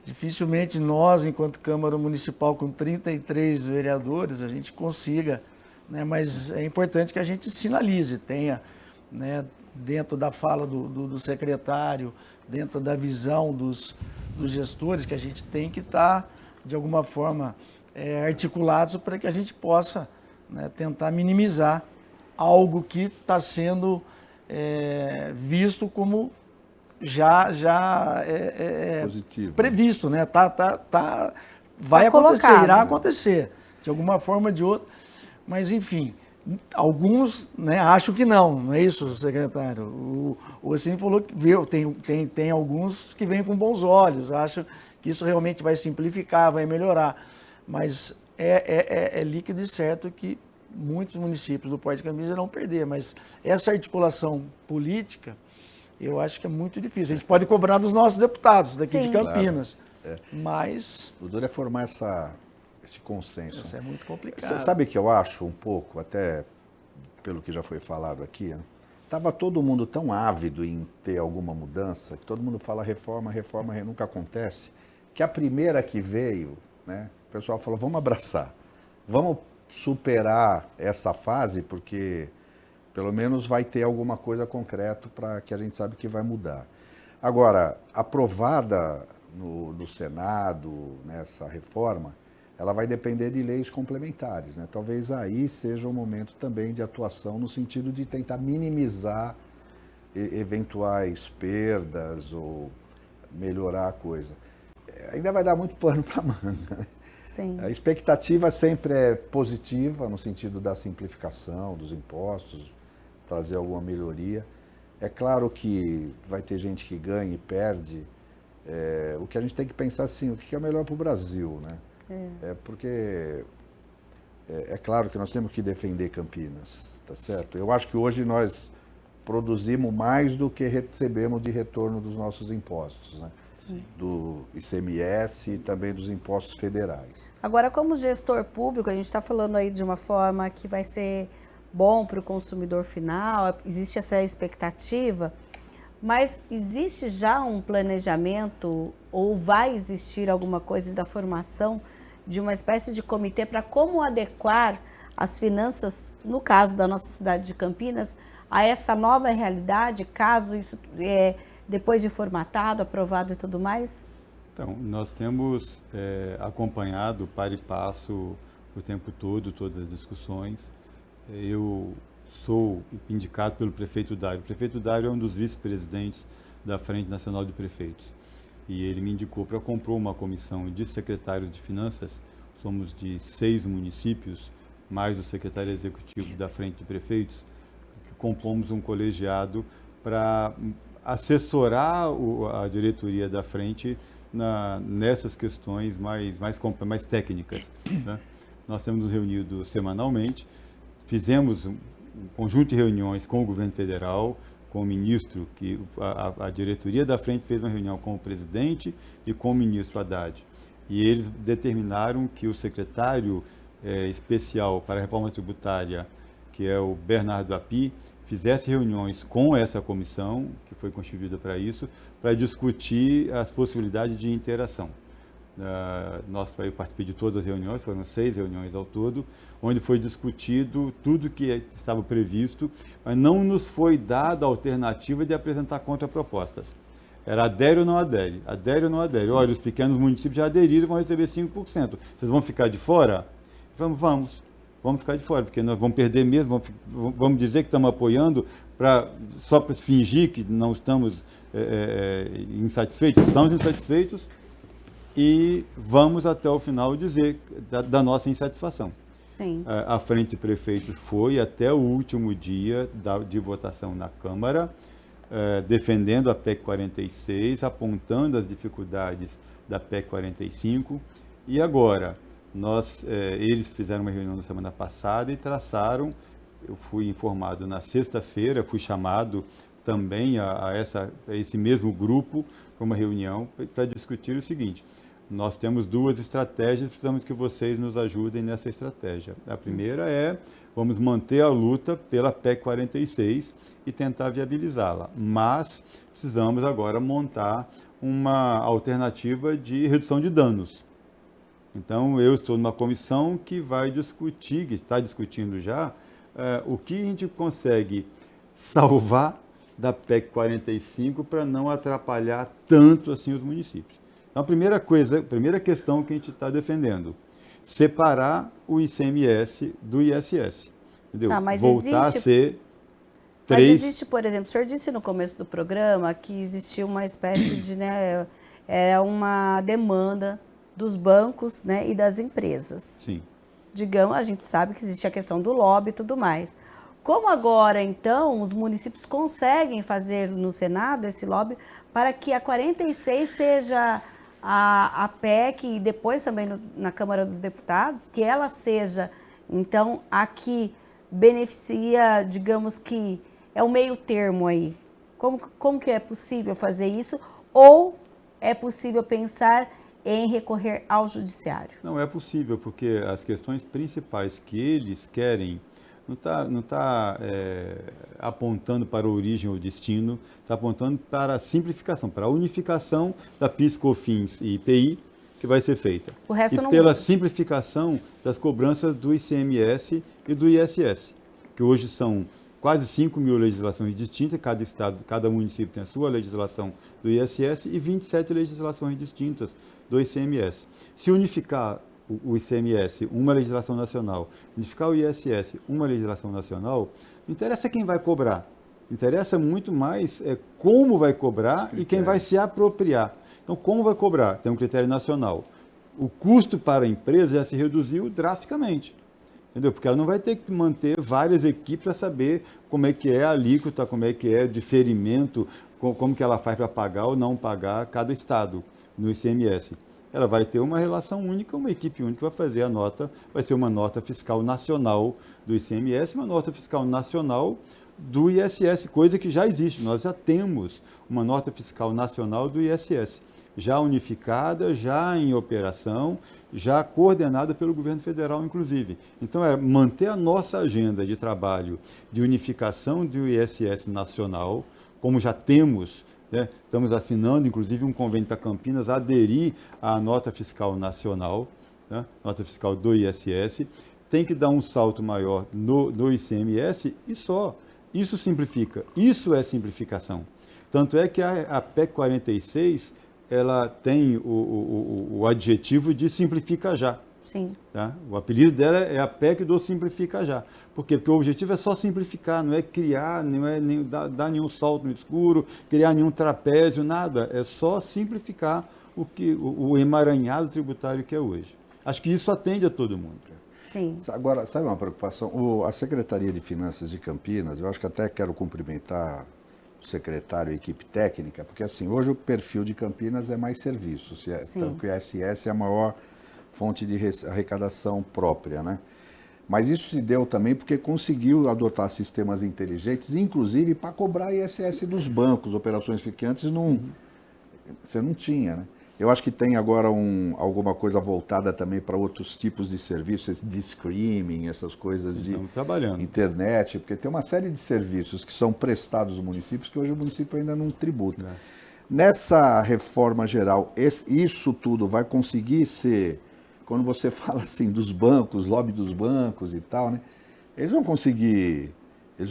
Dificilmente nós, enquanto Câmara Municipal com 33 vereadores, a gente consiga, né? Mas é importante que a gente sinalize, tenha, né, dentro da fala do secretário, dentro da visão dos gestores, que a gente tem que estar, de alguma forma, articulados para que a gente possa, né, tentar minimizar algo que está sendo visto como já Positivo. previsto, né? Vai acontecer, colocado. irá acontecer, de alguma forma ou de outra. Mas, enfim, alguns, né, acham que não é isso, secretário? O Ossini falou que viu, tem alguns que vêm com bons olhos, acham que isso realmente vai simplificar, vai melhorar. Mas é líquido e certo que muitos municípios do Porto de Campinas irão perder. Mas essa articulação política, eu acho que é muito difícil. A gente pode cobrar dos nossos deputados daqui de Sim. Campinas, Claro. mas O duro é formar esse consenso. isso é muito Você complicado. sabe que eu acho um pouco, até pelo que já foi falado aqui, né? Tava todo mundo tão ávido em ter alguma mudança, que todo mundo fala reforma, nunca acontece, que a primeira que veio, né, o pessoal falou, vamos abraçar, vamos superar essa fase, porque pelo menos vai ter alguma coisa concreta para que a gente sabe que vai mudar. Agora, aprovada no Senado, nessa reforma, ela vai depender de leis complementares, né? Talvez aí seja o momento também de atuação no sentido de tentar minimizar eventuais perdas ou melhorar a coisa. Ainda vai dar muito pano para manga, né? Sim. A expectativa sempre é positiva no sentido da simplificação dos impostos, trazer alguma melhoria. É claro que vai ter gente que ganha e perde. O que a gente tem que pensar assim, o que é melhor para o Brasil, né? Porque é claro que nós temos que defender Campinas, tá certo? Eu acho que hoje nós produzimos mais do que recebemos de retorno dos nossos impostos, né? Do ICMS e também dos impostos federais. Agora, como gestor público, a gente está falando aí de uma forma que vai ser bom para o consumidor final, existe essa expectativa, mas existe já um planejamento ou vai existir alguma coisa da formação de uma espécie de comitê para como adequar as finanças, no caso da nossa cidade de Campinas, a essa nova realidade, caso isso, depois de formatado, aprovado e tudo mais? Então, nós temos acompanhado para e passo o tempo todo, todas as discussões. Eu sou indicado pelo prefeito Dário. O prefeito Dário é um dos vice-presidentes da Frente Nacional de Prefeitos. E ele me indicou para compor uma comissão de secretários de finanças. Somos de 6 municípios, mais o secretário executivo da Frente de Prefeitos, que compomos um colegiado para assessorar a diretoria da Frente nessas questões mais técnicas, né? Nós temos nos reunido semanalmente, fizemos um conjunto de reuniões com o governo federal, com o ministro, que a diretoria da Frente fez uma reunião com o presidente e com o ministro Haddad. E eles determinaram que o secretário especial para a reforma tributária, que é o Bernardo Api, fizesse reuniões com essa comissão, que foi constituída para isso, para discutir as possibilidades de interação. Eu participei de todas as reuniões, foram 6 reuniões ao todo, onde foi discutido tudo que estava previsto, mas não nos foi dada a alternativa de apresentar contrapropostas. Era adere ou não adere, adere ou não adere. Olha, os pequenos municípios já aderiram e vão receber 5%. Vocês vão ficar de fora? Vamos ficar de fora, porque nós vamos perder mesmo, vamos dizer que estamos apoiando só para fingir que não estamos insatisfeitos. Estamos insatisfeitos e vamos até o final dizer da nossa insatisfação. Sim. A Frente de Prefeitos foi até o último dia de votação na Câmara, defendendo a PEC 46, apontando as dificuldades da PEC 45, e agora eles fizeram uma reunião na semana passada e traçaram, eu fui informado na sexta-feira, fui chamado também a esse mesmo grupo para uma reunião para discutir o seguinte: nós temos 2 estratégias, precisamos que vocês nos ajudem nessa estratégia. A primeira vamos manter a luta pela PEC 46 e tentar viabilizá-la, mas precisamos agora montar uma alternativa de redução de danos. Então, eu estou numa comissão que vai discutir, que está discutindo já, o que a gente consegue salvar da PEC 45 para não atrapalhar tanto assim os municípios. Então, a primeira questão que a gente está defendendo, separar o ICMS do ISS, entendeu? Mas voltar a ser 3... Mas existe, por exemplo, o senhor disse no começo do programa que existia uma espécie de, uma demanda dos bancos, né, e das empresas. Sim. Digamos, a gente sabe que existe a questão do lobby e tudo mais. Como agora, então, os municípios conseguem fazer no Senado esse lobby para que a 46 seja a PEC e depois também na Câmara dos Deputados, que ela seja, então, a que beneficia, digamos que é o meio termo aí. Como que é possível fazer isso? Ou é possível pensar em recorrer ao judiciário? Não é possível, porque as questões principais que eles querem não está apontando para a origem ou destino, está apontando para a simplificação, para a unificação da PIS, COFINS e IPI, que vai ser feita. O resto não pela muda. Simplificação das cobranças do ICMS e do ISS, que hoje são quase 5 mil legislações distintas, cada estado, cada município tem a sua legislação do ISS e 27 legislações distintas do ICMS. Se unificar o ICMS, uma legislação nacional, unificar o ISS, uma legislação nacional, não interessa quem vai cobrar, interessa muito mais como vai cobrar e quem vai se apropriar. Então, como vai cobrar? Tem um critério nacional. O custo para a empresa já se reduziu drasticamente, entendeu? Porque ela não vai ter que manter várias equipes para saber como é que é a alíquota, como é que é o diferimento, como que ela faz para pagar ou não pagar cada estado no ICMS. Ela vai ter uma relação única, uma equipe única vai fazer a nota, vai ser uma nota fiscal nacional do ICMS, uma nota fiscal nacional do ISS, coisa que já existe. Nós já temos uma nota fiscal nacional do ISS, já unificada, já em operação, já coordenada pelo governo federal, inclusive. Então, manter a nossa agenda de trabalho de unificação do ISS nacional, como já temos. Estamos assinando, inclusive, um convênio para Campinas aderir à nota fiscal nacional, nota fiscal do ISS. Tem que dar um salto maior no ICMS e só. Isso simplifica. Isso é simplificação. Tanto é que a PEC 46, ela tem o adjetivo de simplifica já. Sim. Tá? O apelido dela é a PEC do simplifica já. Por quê? Porque o objetivo é só simplificar, não é criar, não é nem dar nenhum salto no escuro, criar nenhum trapézio, nada. É só simplificar o emaranhado tributário que é hoje. Acho que isso atende a todo mundo. Sim. Agora, sabe uma preocupação? A Secretaria de Finanças de Campinas, eu acho que até quero cumprimentar o secretário e a equipe técnica, porque assim, hoje o perfil de Campinas é mais serviços, tanto que o ISS é a maior fonte de arrecadação própria, né? Mas isso se deu também porque conseguiu adotar sistemas inteligentes, inclusive para cobrar ISS dos bancos, operações que antes você não tinha, né? Eu acho que tem agora alguma coisa voltada também para outros tipos de serviços, de streaming, essas coisas de internet, porque tem uma série de serviços que são prestados nos municípios que hoje o município ainda não tributa. Nessa reforma geral, isso tudo vai conseguir ser, quando você fala assim dos bancos, lobby dos bancos e tal, né? Eles vão conseguir, eles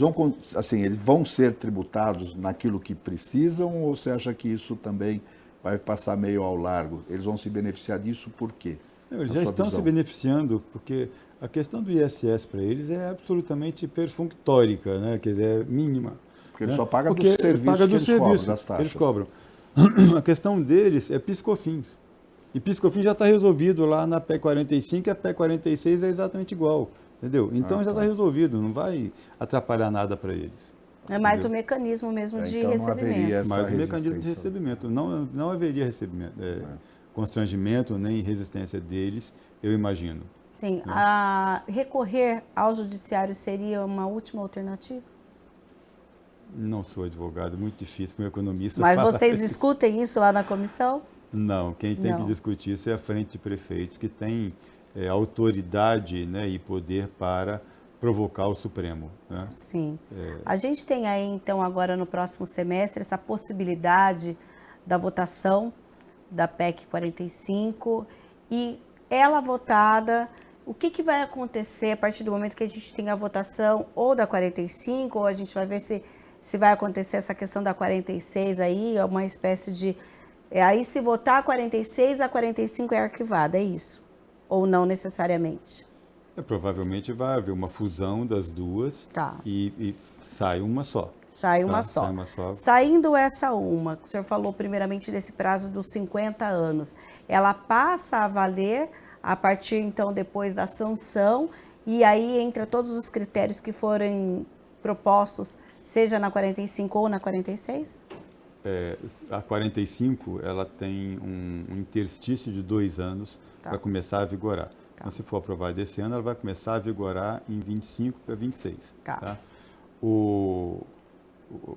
vão ser tributados naquilo que precisam, ou você acha que isso também vai passar meio ao largo? Eles vão se beneficiar disso por quê? Eles já estão se beneficiando, porque a questão do ISS para eles é absolutamente perfunctórica, né? Quer dizer, é mínima. Porque eles só pagam dos serviços que eles cobram, das taxas. Eles cobram. A questão deles é PIS/COFINS. E PIS/COFINS já está resolvido lá na PEC 45, e a PEC 46 é exatamente igual. Entendeu? Então já está resolvido, não vai atrapalhar nada para eles. É mais o mecanismo mesmo de então recebimento. Mais o mecanismo de recebimento. Não haveria recebimento, constrangimento nem resistência deles, eu imagino. Sim. Recorrer ao judiciário seria uma última alternativa? Não sou advogado, muito difícil para um economista. Mas vocês discutem isso lá na comissão? Não, quem tem que discutir isso é a frente de prefeitos, que tem autoridade, né, e poder para provocar o Supremo. Né? Sim. A gente tem aí, então, agora no próximo semestre, essa possibilidade da votação da PEC 45 e ela votada, o que vai acontecer a partir do momento que a gente tem a votação ou da 45, ou a gente vai ver se vai acontecer essa questão da 46 aí, é uma espécie de... aí se votar a 46, a 45 é arquivada, é isso? Ou não necessariamente? Provavelmente vai haver uma fusão das duas e sai uma só. Sai uma só. Saindo essa uma, que o senhor falou primeiramente desse prazo dos 50 anos, ela passa a valer a partir, então, depois da sanção, e aí entra todos os critérios que forem propostos, seja na 45 ou na 46? A 45, ela tem um interstício de 2 anos para começar a vigorar. Então, se for aprovada esse ano, ela vai começar a vigorar em 25 para 26. Tá?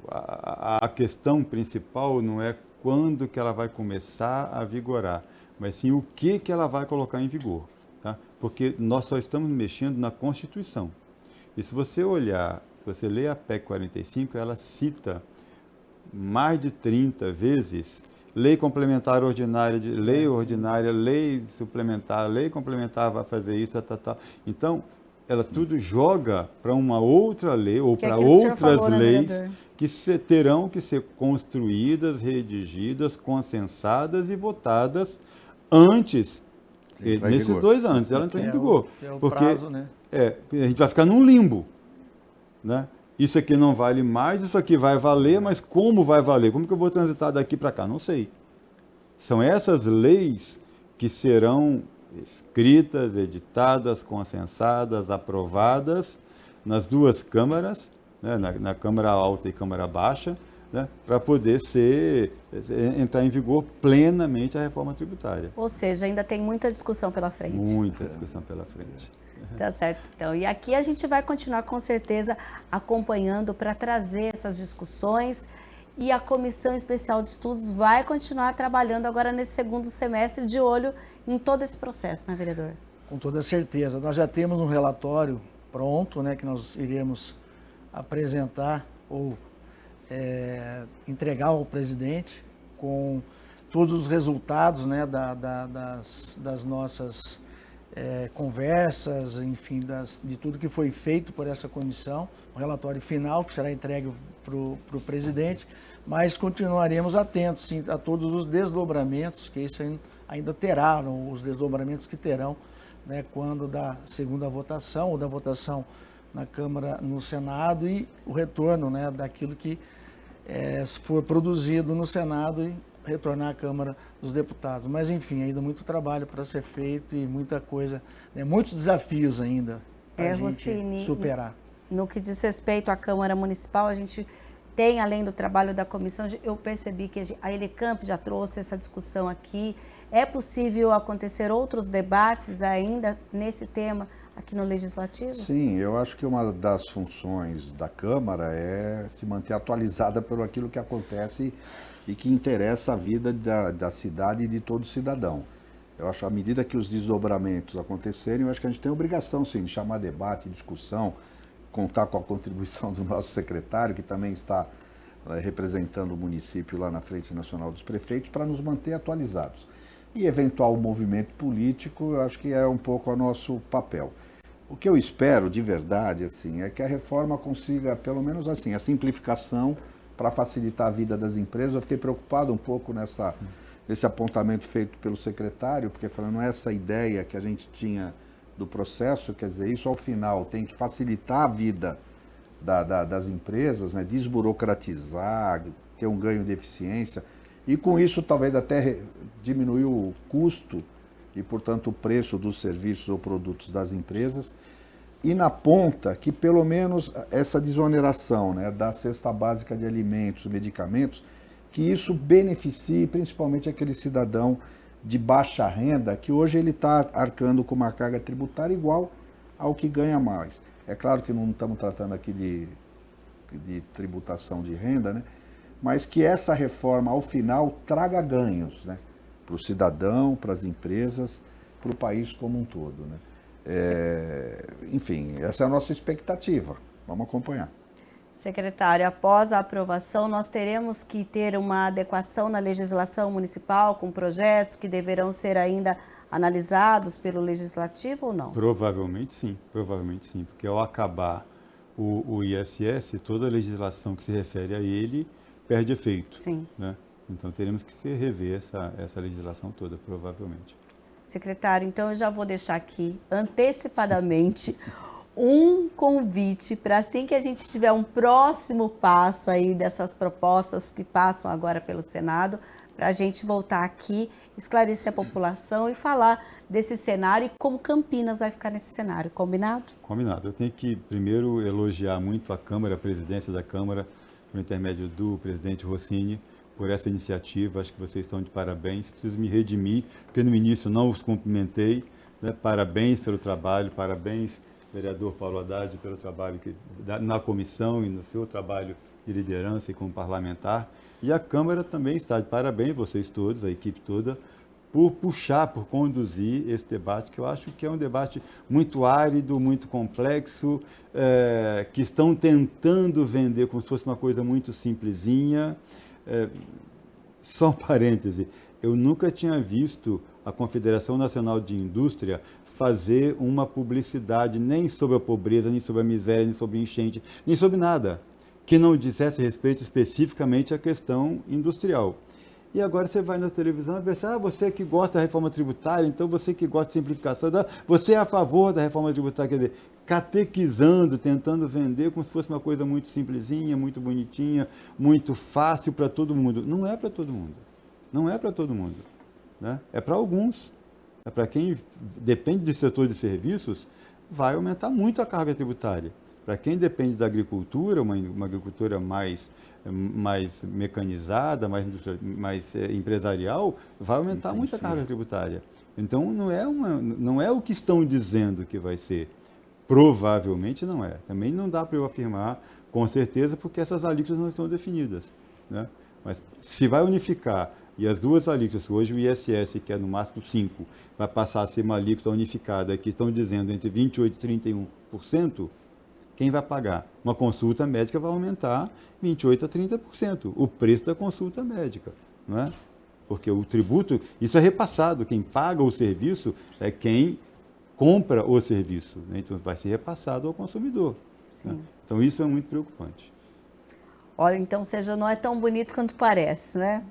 A questão principal não é quando que ela vai começar a vigorar, mas sim o que ela vai colocar em vigor. Tá? Porque nós só estamos mexendo na Constituição. E se você olhar, se você ler a PEC 45, ela cita mais de 30 vezes lei complementar ordinária, lei ordinária, lei suplementar, lei complementar vai fazer isso, tal. Então, ela tudo joga para uma outra lei ou para outras leis que terão que ser construídas, redigidas, consensadas e votadas antes, nesses 2 anos, ela entra em vigor. Porque prazo, né? A gente vai ficar num limbo, né? Isso aqui não vale mais, isso aqui vai valer, mas como vai valer? Como que eu vou transitar daqui para cá? Não sei. São essas leis que serão escritas, editadas, consensadas, aprovadas nas 2 câmaras, né, na Câmara Alta e Câmara Baixa, né, para poder entrar em vigor plenamente a reforma tributária. Ou seja, ainda tem muita discussão pela frente. Muita discussão pela frente. Tá certo, então. E aqui a gente vai continuar, com certeza, acompanhando para trazer essas discussões. E a Comissão Especial de Estudos vai continuar trabalhando agora nesse 2º semestre, de olho em todo esse processo, né, vereador? Com toda certeza. Nós já temos um relatório pronto, né, que nós iremos apresentar ou entregar ao presidente com todos os resultados, né, das nossas conversas, enfim, de tudo que foi feito por essa comissão, o relatório final que será entregue para o presidente, mas continuaremos atentos sim, a todos os desdobramentos, que isso ainda terá, os desdobramentos que terão, né, quando da segunda votação, ou da votação na Câmara, no Senado, e o retorno, né, daquilo que for produzido no Senado e retornar à Câmara dos Deputados. Mas, enfim, ainda muito trabalho para ser feito e muita coisa, né, muitos desafios ainda para a gente superar. No que diz respeito à Câmara Municipal, a gente tem, além do trabalho da comissão, eu percebi que a Elecamp já trouxe essa discussão aqui. É possível acontecer outros debates ainda nesse tema aqui no Legislativo? Sim, eu acho que uma das funções da Câmara é se manter atualizada pelo aquilo que acontece e que interessa a vida da cidade e de todo cidadão. Eu acho que à medida que os desdobramentos acontecerem, eu acho que a gente tem a obrigação, sim, de chamar debate, discussão, contar com a contribuição do nosso secretário, que também está representando o município lá na Frente Nacional dos Prefeitos, para nos manter atualizados. E eventual movimento político, eu acho que é um pouco o nosso papel. O que eu espero, de verdade, assim, é que a reforma consiga, pelo menos assim, a simplificação para facilitar a vida das empresas. Eu fiquei preocupado um pouco nesse apontamento feito pelo secretário, porque falando essa ideia que a gente tinha do processo, quer dizer, isso ao final tem que facilitar a vida das empresas, né, desburocratizar, ter um ganho de eficiência, e com isso talvez até diminuir o custo e, portanto, o preço dos serviços ou produtos das empresas. E na ponta, que pelo menos essa desoneração, né, da cesta básica de alimentos, medicamentos, que isso beneficie principalmente aquele cidadão de baixa renda, que hoje ele está arcando com uma carga tributária igual ao que ganha mais. É claro que não estamos tratando aqui de tributação de renda, né, mas que essa reforma, ao final, traga ganhos, né, para o cidadão, para as empresas, para o país como um todo, né. Enfim, essa é a nossa expectativa. Vamos acompanhar. Secretário, após a aprovação, nós teremos que ter uma adequação na legislação municipal com projetos que deverão ser ainda analisados pelo Legislativo ou não? Provavelmente sim, porque ao acabar o ISS, toda a legislação que se refere a ele perde efeito. Sim. Né? Então teremos que rever essa legislação toda, provavelmente. Secretário, então eu já vou deixar aqui antecipadamente um convite para assim que a gente tiver um próximo passo aí dessas propostas que passam agora pelo Senado, para a gente voltar aqui, esclarecer a população e falar desse cenário e como Campinas vai ficar nesse cenário. Combinado? Combinado. Eu tenho que primeiro elogiar muito a Câmara, a presidência da Câmara, por intermédio do presidente Rossini, por essa iniciativa. Acho que vocês estão de parabéns. Preciso me redimir, porque no início não os cumprimentei. Né? Parabéns pelo trabalho, parabéns, vereador Paulo Haddad, pelo trabalho na comissão e no seu trabalho de liderança e como parlamentar. E a Câmara também está de parabéns, vocês todos, a equipe toda, por puxar, por conduzir esse debate, que eu acho que é um debate muito árido, muito complexo, que estão tentando vender como se fosse uma coisa muito simplesinha. Só um parêntese, eu nunca tinha visto a Confederação Nacional de Indústria fazer uma publicidade nem sobre a pobreza, nem sobre a miséria, nem sobre enchente, nem sobre nada, que não dissesse respeito especificamente à questão industrial. E agora você vai na televisão e vê assim, você que gosta da reforma tributária, então você que gosta de simplificação, você é a favor da reforma tributária, quer dizer, catequizando, tentando vender como se fosse uma coisa muito simplesinha, muito bonitinha, muito fácil para todo mundo. Não é para todo mundo. Não é para todo mundo. Né? É para alguns. É para quem depende do setor de serviços, vai aumentar muito a carga tributária. Para quem depende da agricultura, uma agricultura mais mecanizada, mais empresarial, vai aumentar muito a carga tributária. Então, não é o que estão dizendo que vai ser. Provavelmente não é. Também não dá para eu afirmar com certeza, porque essas alíquotas não estão definidas. Né? Mas se vai unificar, e as duas alíquotas, hoje o ISS, que é no máximo 5%, vai passar a ser uma alíquota unificada, que estão dizendo entre 28% e 31%, quem vai pagar? Uma consulta médica vai aumentar 28% a 30%, o preço da consulta médica. Não é? Porque o tributo, isso é repassado, quem paga o serviço é quem compra o serviço, né? Então vai ser repassado ao consumidor. Né? Então isso é muito preocupante. Olha, então seja, não é tão bonito quanto parece, né?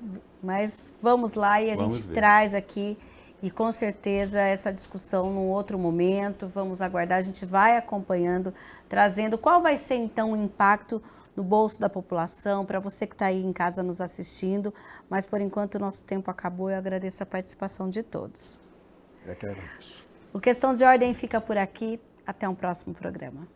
Mas vamos lá e a gente traz aqui, e com certeza essa discussão num outro momento, vamos aguardar, a gente vai acompanhando, trazendo qual vai ser então o impacto no bolso da população, para você que está aí em casa nos assistindo, mas por enquanto o nosso tempo acabou, eu agradeço a participação de todos. É que é isso. O Questão de Ordem fica por aqui, até um próximo programa.